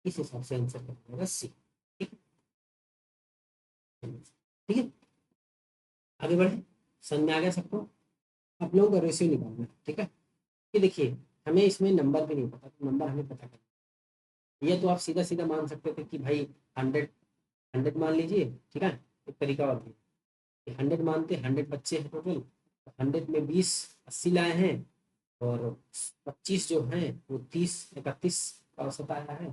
S1: इस हिसाब से आंसर कर सी, ठीक। ठीक है, आगे बढ़े। समझ में आ गया सबको? आप लोगों का रेशियो निकालना है, ठीक है। ये देखिए, हमें इसमें नंबर भी नहीं पता, तो नंबर हमें पता करना है। ये तो आप सीधा सीधा मान सकते थे कि भाई 100 मान लीजिए, ठीक है। एक तरीका और भी, 100 मानते, 100 बच्चे हैं टोटल, 100 में 20 80 लाए हैं, और 25 जो हैं वो 30 31 का औसत आया है,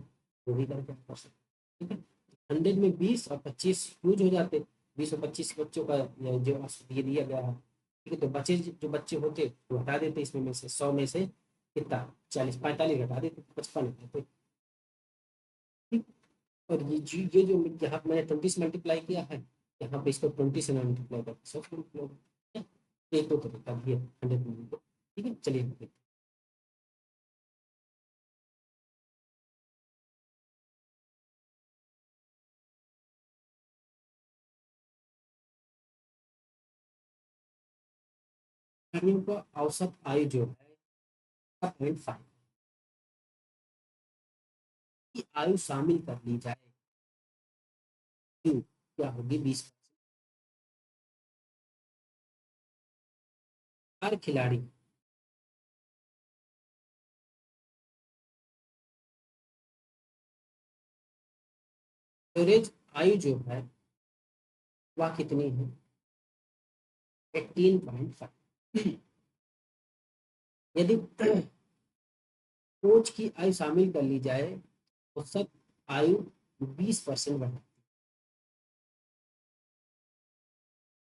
S1: वो भी करके आप कर सकते, ठीक है। 100 में 20 और 25 यूज हो जाते, 20 और 25 बच्चों का जो औसत ये दिया गया है, ठीक है। तो बचे जो बच्चे होते वो हटा देते, इसमें में से 100 में से कितना? 40 45 घटा देते, 55 होते, ठीक। और ये जो यहाँ मैंने 20 से मल्टीप्लाई किया है, यहाँ पे इसको 20 से मल्टीप्लाई करके 100 से मल्टीप्लाई करके, एक दो तरीका भी है 100 में, ठीक है। चलिए हम देखते हैं। कार्यों का औसत आयु जो है 5 की आयु शामिल कर ली जाए, क्यू क्या होगी 20। हर खिलाड़ी एवरेज आयु जो है वह कितनी है? 18.5। यदि कोच की आयु शामिल कर ली जाए तो सब आयु 20% बढ़,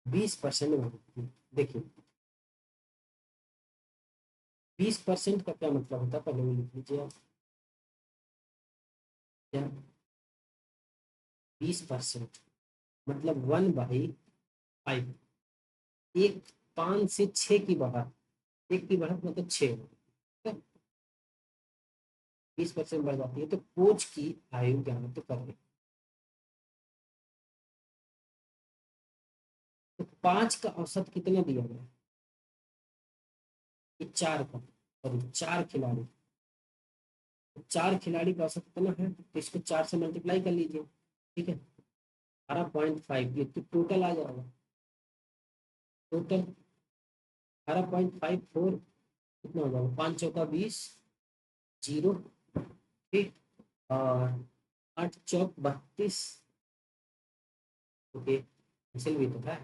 S1: 20% बढ़ती है। देखिए 20% का क्या मतलब होता है, पहले वो लिख लीजिए आप। क्या 20% मतलब 1/5। एक 5 से 6 की बढ़त, एक की बढ़त मतलब 6, 20% बढ़ जाती है तो कोच की आयु क्या है तो कर रहे, तो 5 का औसत कितना दिया गया? ये 4 का, सॉरी 4 खिलाड़ी, तो 4 खिलाड़ी का औसत कितना है तो इसको 4 से मल्टीप्लाई कर लीजिए। ठीक है 18.5, ये तो टोटल आ जाएगा। टोटल 18.54 कितना हो जाएगा, 5 चौका 20, 0। ठीक, और 8 चौक 32। ओके, इसे भी तो है।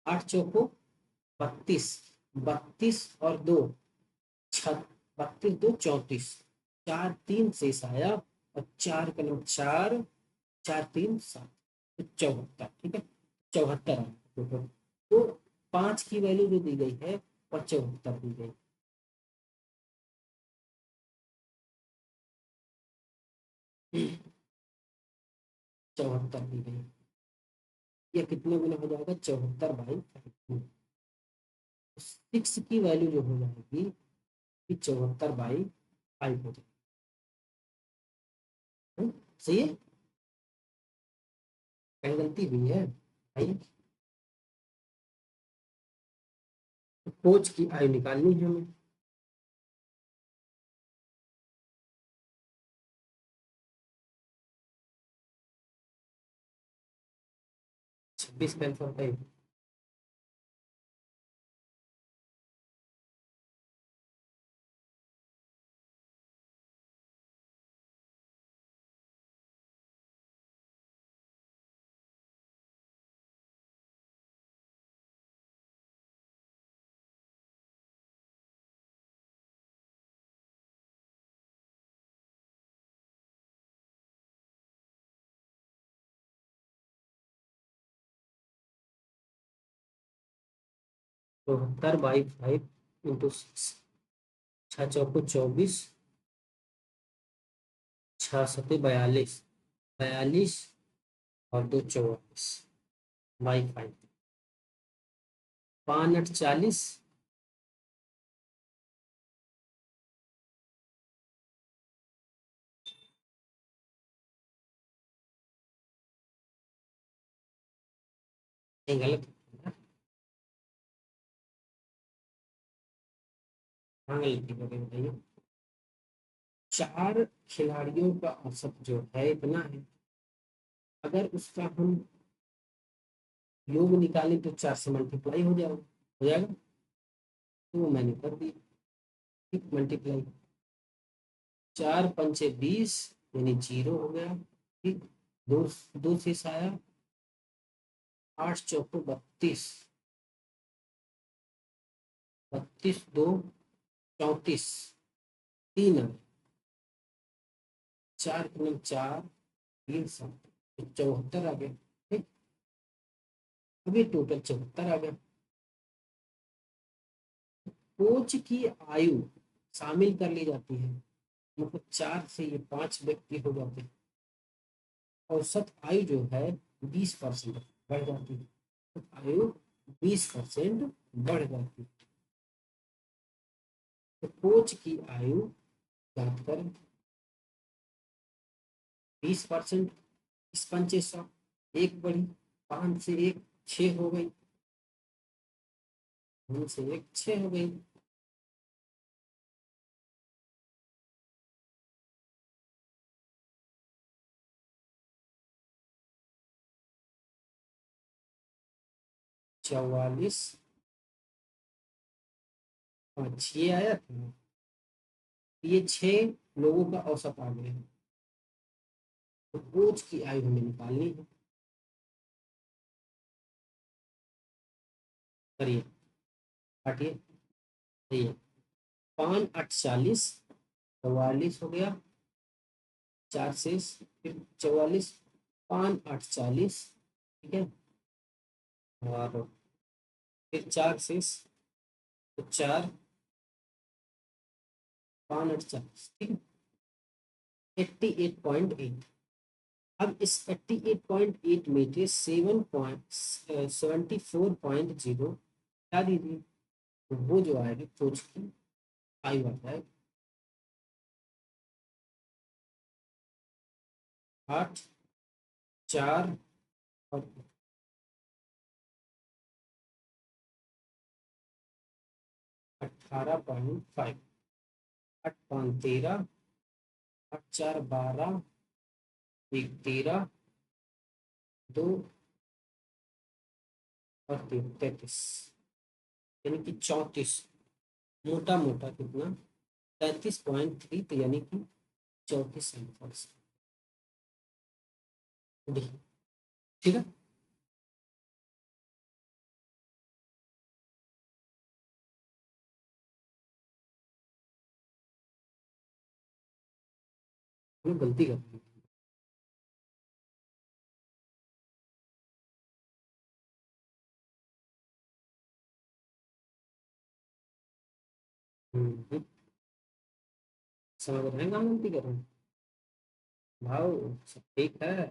S1: 8 चौको 32, 32 और 2 छ, 32 2 34, 4 3 शेष आया, और 4 का नंबर 4, 4 3 7, तो 74। ठीक है 74 आया टोटल। तो 5 की वैल्यू जो दी गई है और 74 दी गई। 74 दी गई, ये कितने गुना हो जाएगा, 74/5। 6 की वैल्यू जो हो जाएगी कि 74/5 हो जाएगी। सही है, कहीं गलती हुई है भाई? कोच की आयु निकालनी है हमें। 26 का आंसर होता है। तो 72/5 इंटू 6, 6 चौको 24, 6 सते 42, 42 और 2 44 बाई 5, 5 8 40, नहीं गलत, हाँ गलती करके बताइए। 4 खिलाड़ियों का औसत जो है इतना है, अगर उसका हम योग निकालें तो 4 से मल्टीप्लाई हो जाएगा। तो वो मैंने कर दिया, ठीक मल्टीप्लाई, 4 पंचे 20 यानी 0 हो गया। ठीक, दो, 2 शेष आया, 8 चौको 32, 32 2 34, 3 आया, 4 3 4, 3 7, 74 आ गया। ठीक, अभी टोटल 74 आ गया। कोच की आयु शामिल कर ली जाती है, मतलब 4 से ये 5 व्यक्ति हो जाते हैं, औसत आयु जो है 20% बढ़ जाती है, तो आयु 20% बढ़ जाती है। तो कोच की आयु ज्ञात करें, 20%, इस पंचे 100, एक बढ़ी, 5 से 1 6 हो गई, 5 से 1 6 हो गई। 44, 5 ये आया था। ये 6 लोगों का औसत आ गया है। तो कोच की आयु हमें निकालनी है। करिए, काटिए। सही है। 5 8 40, 44 हो गया, 4 से फिर 44, 5 8 40, ठीक है। और फिर 4 से तो 4, 5 8 40, ठीक है। 88.8। अब इस 88.8 में से 74.0 क्या दीजिए, तो वो जो आएगा कोच की आयु आता है 8 4 और 18.5। 8 5 13, 8 4 12, 1 13, 2 और 3 33, यानी कि 34। मोटा मोटा कितना, 33.3, तो यानी कि 34 ठीक है। हमें गलती करनी है। हम्म, समझ रहे हैं, कहाँ गलती कर रहे हैं। भाव सब ठीक है,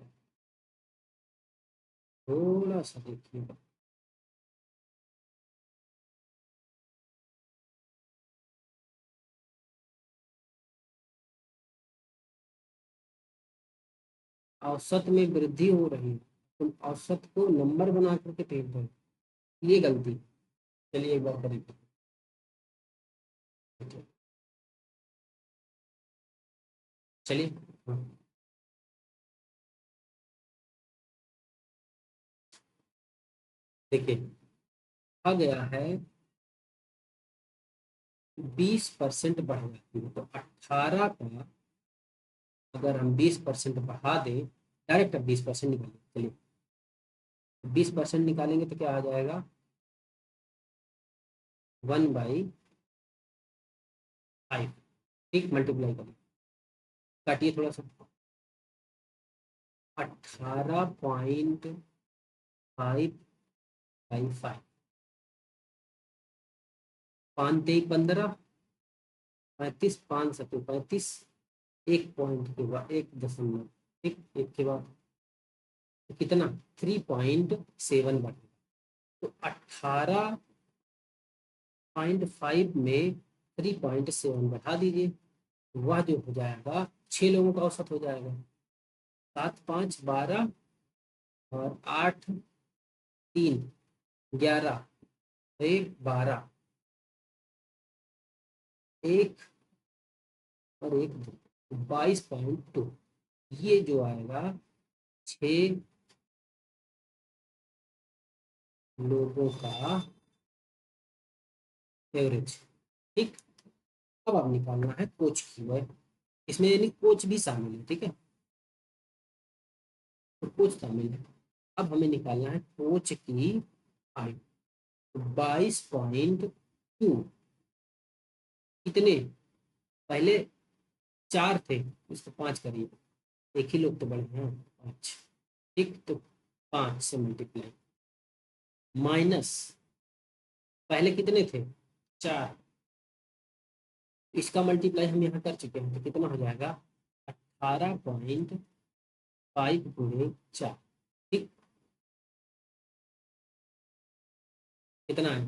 S1: थोड़ा सा देखिए। औसत में वृद्धि हो रही है, तुम औसत को नंबर बना करके फेंक दो, ये गलती। चलिए एक बार करेंगे। चलिए। हाँ, देखिए आ गया है 20% बढ़ जाती है, तो 18 का अगर हम 20% बढ़ा दें, डायरेक्ट अब 20% निकालेंगे। चलिए 20% निकालेंगे तो क्या आ जाएगा, 1/5। ठीक, मल्टीप्लाई करिए, काटिए थोड़ा सा। 18.5/5, 5 तेईस 15, 35, 5 सत्तर 35, एक पॉइंट के बाद 1 दशमलव, ठीक, एक के बाद तो कितना, 3.7 बढ़ेगा। तो 18.5 में 3.7 बढ़ा दीजिए, वह जो हो जाएगा 6 लोगों का औसत हो जाएगा। 7 5 12, और 8 3 11, 1 12, 1 और 1 2, 22.2। ये जो आएगा 6 लोगों का एवरेज। ठीक, अब आप निकालना है कोच की वह, इसमें यानी कोच भी शामिल है, ठीक है। तो कोच शामिल है। अब हमें निकालना है कोच की आयु। 22.2, कितने, पहले 4 थे, इसको 5 करिए, एक ही लोग तो बढ़े हैं 5, ठीक। तो 5 से मल्टीप्लाई, माइनस, पहले कितने थे, 4, इसका मल्टीप्लाई हम यहाँ कर चुके हैं, तो कितना हो जाएगा, 18.5 गुणे 4, ठीक। कितना है,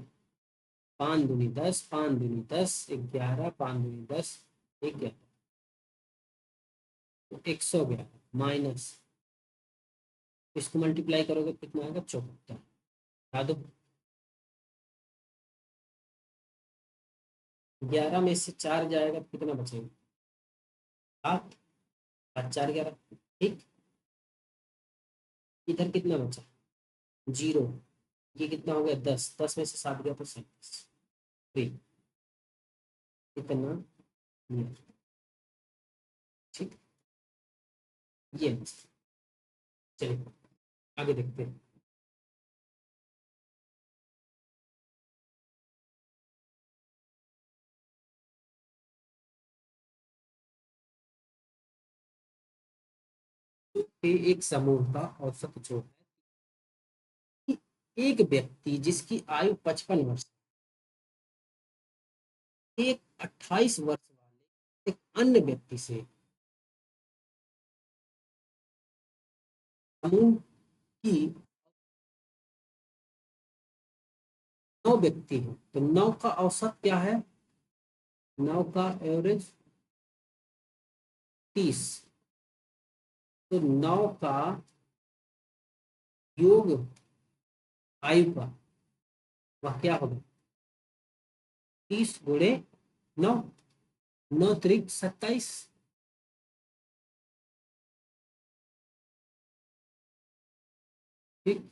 S1: 5 दूनी 10, 5 दूनी 10, 11, 5 दूनी 10, 11, तो 111, माइनस, इसको मल्टीप्लाई करोगे तो कितना आएगा, 74। बता दो, 11 में से 4 जाएगा तो कितना बचेगा, 7, 7 4 11, ठीक। इधर कितना बचा, 0, ये कितना हो गया 10, 10 में से 7 गया तो 37, इतना ये, ठीक। ये चलिए आगे देखते हैं। एक समूह का औसत जो है कि एक व्यक्ति जिसकी आयु 55 वर्ष, एक 28 वर्ष वाले एक अन्य व्यक्ति से समूह की 9 व्यक्ति हैं, तो 9 का औसत क्या है, 9 का एवरेज 30, तो 9 का योग आयु का वह क्या होगा, 30 × 9, 9 त्रिक 27, ठीक।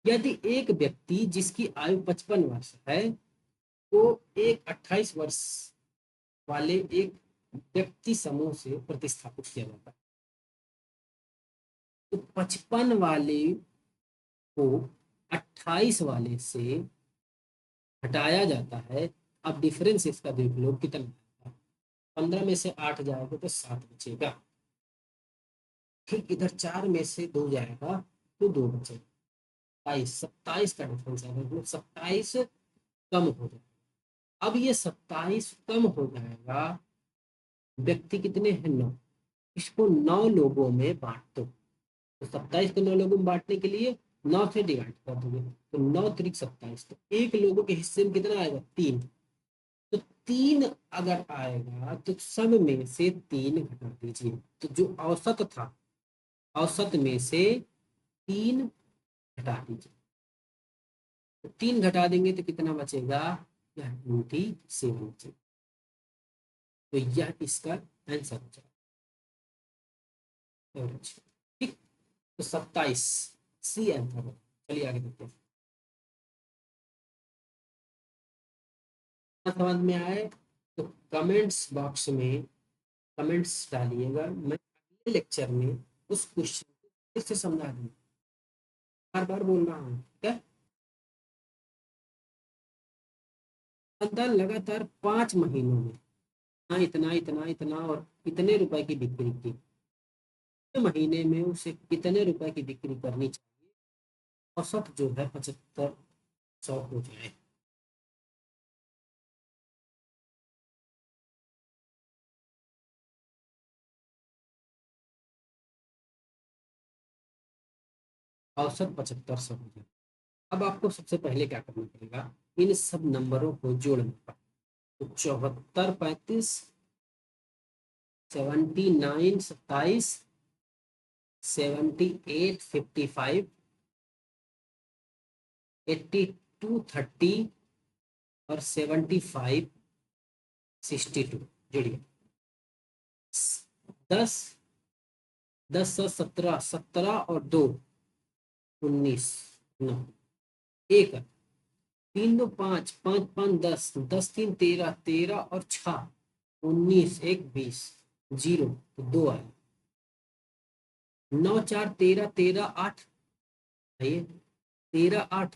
S1: यदि एक व्यक्ति जिसकी आयु 55 वर्ष है तो एक 28 वर्ष वाले एक व्यक्ति समूह से प्रतिस्थापित किया जाता है, तो 55 वाले को 28 वाले से हटाया जाता है। अब डिफरेंस इसका देख लो कितना है, 15 में से 8 जाएगा तो 7 बचेगा, ठीक। इधर 4 में से 2 जाएगा तो 2 बचेगा, 27 का डिफरेंस है, मतलब 27 कम हो जाएगा। अब ये 27 कम हो जाएगा, व्यक्ति कितने हैं 9, इसको 9 लोगों में बांट दो, तो 27 को 9 लोगों में बांटने के लिए 9 से डिवाइड कर दोगे, तो 9 त्रिक 27, तो एक लोगों के हिस्से में कितना आएगा 3, तो 3 अगर आएगा तो सब में से 3 घटा दीजिए, तो जो औसत था औसत में से 3 घटा दीजिए, तो 3 घटा देंगे तो कितना बचेगा, यह 27 बचेगा, तो यह इसका आंसर हो जाएगा, ठीक। तो 27 सी आंसर है। चलिए आगे देखते हैं, समझ में आए तो कमेंट्स बॉक्स में कमेंट्स डालिएगा, मैं अगले लेक्चर में उस क्वेश्चन को फिर से समझा दूंगा, बार बार बोल रहा हूँ, ठीक है। लगातार 5 महीनों में इतना इतना इतना और इतने रुपए की बिक्री की, महीने में उसे कितने रुपए की बिक्री करनी चाहिए, औसत जो है 7500 हो जाए। औसत 7500 हो जाए। अब आपको सबसे पहले क्या करना पड़ेगा, इन सब नंबरों को जोड़ना पड़ेगा, तो 74 35 79 27 78 55 82 30 और 75 62 जोड़िए, 10 10 17 17 और 2 19 9 1 3 2 5 5 5 10 10 3 13 13 और 6 19 1 20 जीरो, तो 2 आए, 9 4 13 13 8, आइए 13 8,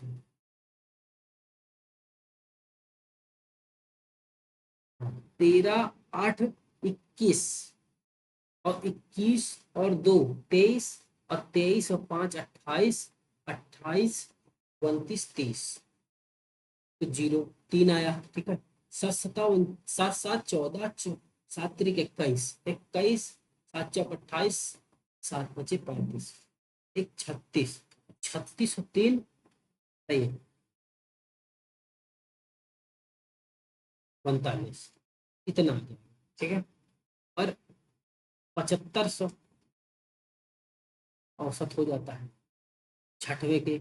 S1: 13 8 21 और 21 और 2 23 और 23 और 5 28 28 29 30, तो जीरो 3 आया, ठीक है। 7 7 7 7 14 7 3 21 21 7 4 28 7 5 35 एक 36 36 और 3 सही है 45, इतना आ जाएगा, ठीक है। और 7500 औसत हो जाता है, छठवें के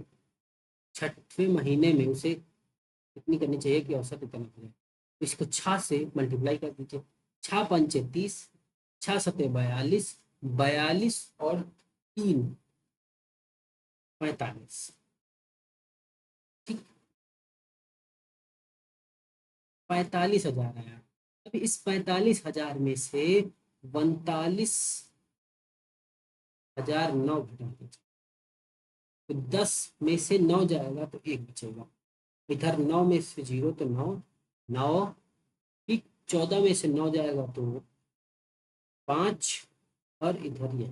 S1: छठवें महीने में उसे कितनी करनी चाहिए कि औसत इतना हो जाए, तो इसको 6 से मल्टीप्लाई कर दीजिए, 6 पंचे 30, 6 सते 42, 42 और 3 45, 45,000 आया। अब इस 45,000 में से 42,009 घटा दीजिए। तो 10 में से 9 जाएगा तो एक बचेगा। इधर 9 में से 0 तो 9, 9। ठीक, 14 में से 9 जाएगा तो 5, और इधर ये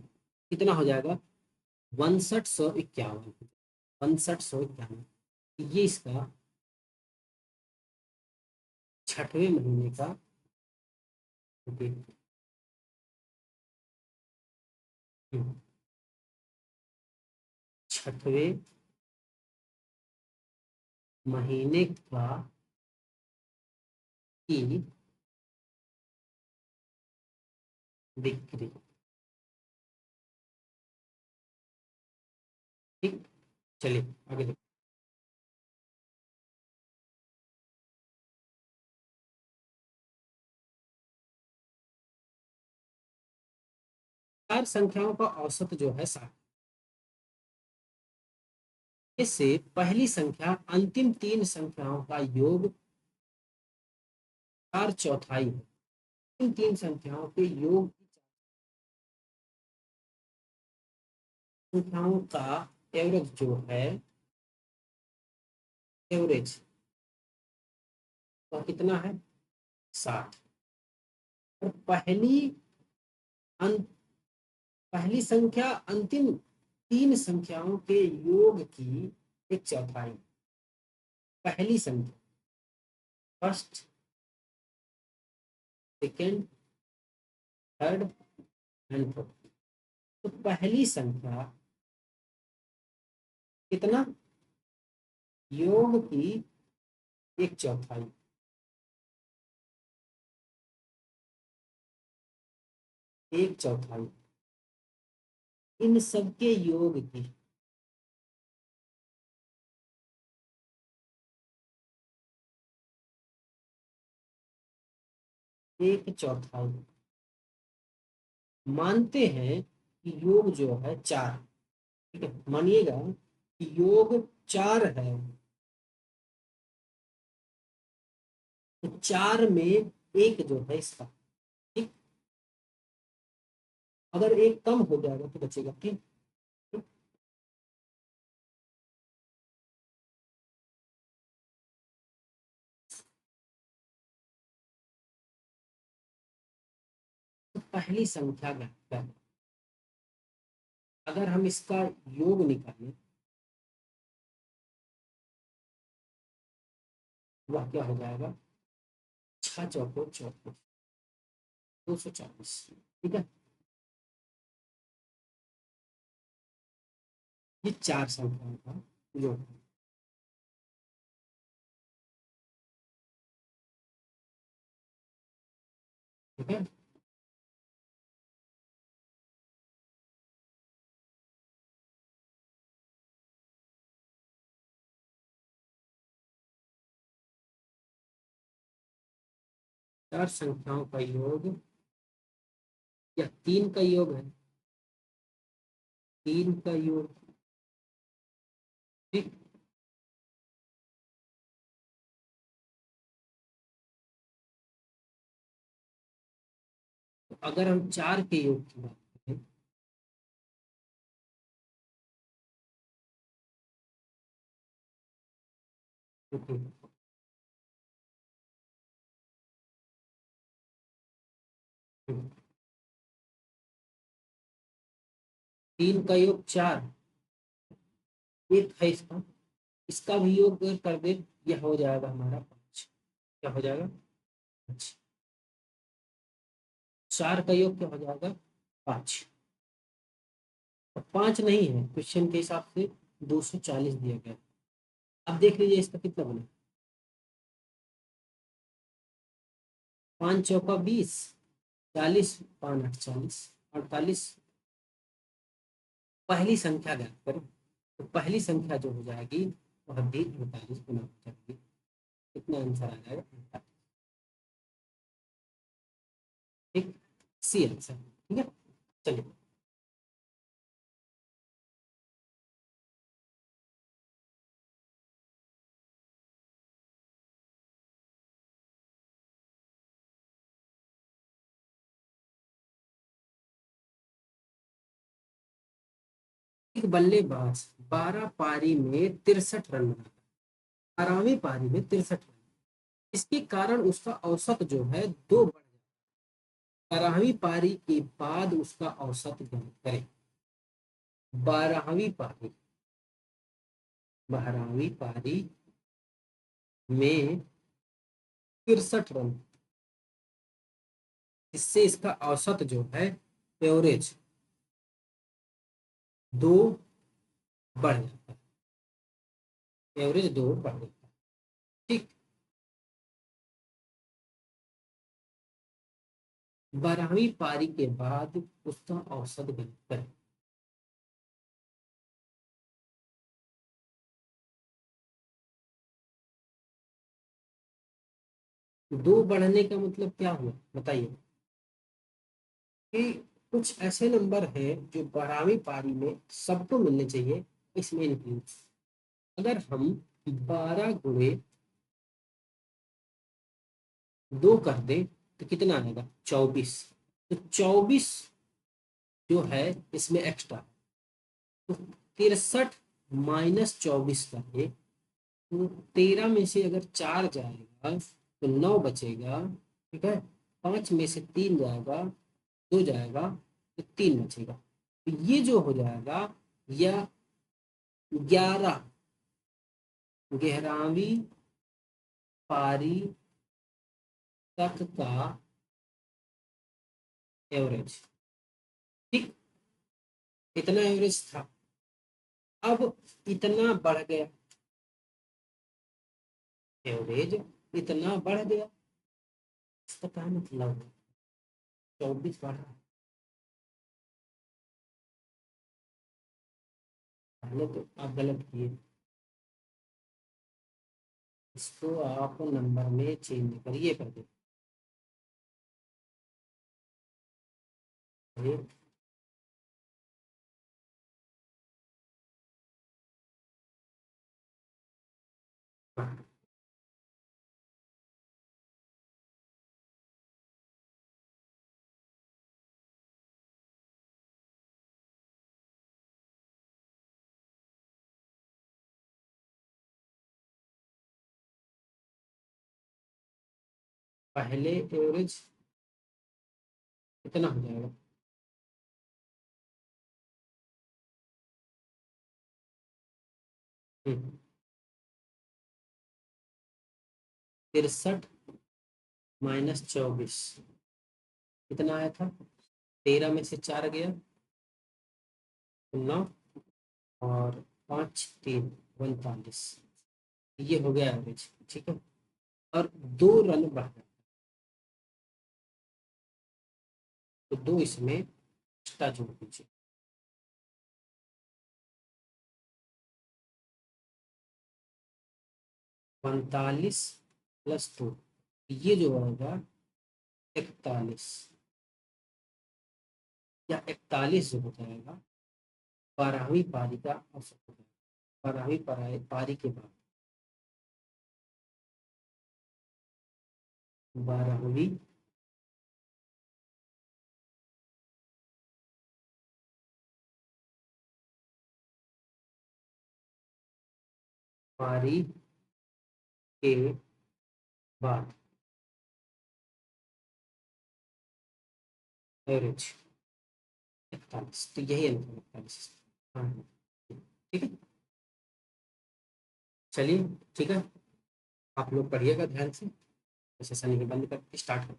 S1: कितना हो जाएगा, 62,151। 62,151, ये इसका छठवें महीने का डेट। छठवें महीने का की बिक्री। ठीक, चलिए आगे देखो। चार संख्याओं का औसत जो है 60। इससे पहली संख्या अंतिम तीन संख्याओं का योग 4/4 है। इन तीन संख्याओं के योग संख्याओं का एवरेज जो है, एवरेज वह कितना है, 60। और अं, पहली संख्या अंतिम तीन संख्याओं के योग की 1/4। पहली संख्या, first, second, third and fourth. तो पहली संख्या कितना, योग की 1/4। 1/4 इन सबके योग की 1/4 मानते हैं कि योग जो है 4। ठीक है, मानिएगा कि योग 4 है, तो 4 में एक जो है इसका। ठीक, अगर एक कम हो जाएगा तो बचेगा। ठीक, तो पहली संख्या क्या है, अगर हम इसका योग निकालें, वह क्या हो जाएगा, 6 चौको 24, 240। ठीक है, ये चार संख्याओं का योग है। ठीक है, चार संख्याओं का योग या तीन का योग है, तीन का योग। ठीक, तो अगर हम चार के योग की बात करें, तो तीन का योग 4, एक है इसका, इसका भी योग अगर कर दे, यह हो जाएगा हमारा 5। क्या हो जाएगा, 5। चार का योग क्या हो जाएगा, 5। और 5 नहीं है क्वेश्चन के हिसाब से, 240 दिया गया। अब देख लीजिए इसका कितना बना, 5 चौका 20, 40, 5 8 40, 48। पहली संख्या ज्ञात करें, तो पहली संख्या जो हो जाएगी वह भी 48 गुना हो जाएगी। कितना आंसर आ जाएगा, 48। ठीक, सी आंसर। ठीक है, चलिए। एक बल्लेबाज 12 पारी में 63 रन बनाता है, 12वीं पारी में 63 रन, इसके कारण उसका औसत जो है 2 बढ़ जाता है। 12वीं पारी के बाद उसका औसत ज्ञात करें। 12वीं पारी, 12वीं पारी में 63 रन, इससे इसका औसत जो है एवरेज 2 बढ़ जाता है, एवरेज 2 बढ़ जाता है। ठीक, 12वीं पारी के बाद उसका औसत ज्ञात करें। दो बढ़ने का मतलब क्या हुआ बताइए? कि कुछ ऐसे नंबर हैं जो 12वीं पारी में सबको मिलने चाहिए, इसमें इंक्लूड। अगर हम 12 गुणे 2 कर दें तो कितना आएगा? 24। तो 24 जो है इसमें एक्स्ट्रा, तो 63 - 24 करें तो 13 में से अगर 4 जाएगा तो 9 बचेगा। ठीक है, 5 में से 3 जाएगा, 2 जाएगा, तो 3 बचेगा। तो ये जो हो जाएगा या 11 11वीं पारी तक का एवरेज। ठीक, इतना एवरेज था, अब इतना बढ़ गया, एवरेज इतना बढ़ गया, इसका क्या मतलब है? 24 बढ़ रहा है, पहले तो आप गलत किए, इसको आप नंबर में चेंज करिए कर दे। पहले एवरेज कितना हो जाएगा? हम्म, 63 - 24 कितना आया था? 13 में से 4 गया तो 9, और 5 3 49, ये हो गया एवरेज। ठीक है, और 2 रन बढ़ गया तो 2 इसमें एक्स्ट्रा जोड़ दीजिए। 45 + 2, ये जो आएगा 41, या 41 जो हो जाएगा 12वीं पारी का औसत हो जाएगा। 12वीं पारी के बाद 12वीं पारी के बाद एवरेज 41, तो यही आंसर 41। हाँ, ठीक है, चलिए, ठीक है, आप लोग पढ़िएगा ध्यान से। सेशन यहीं बंद कर स्टार्ट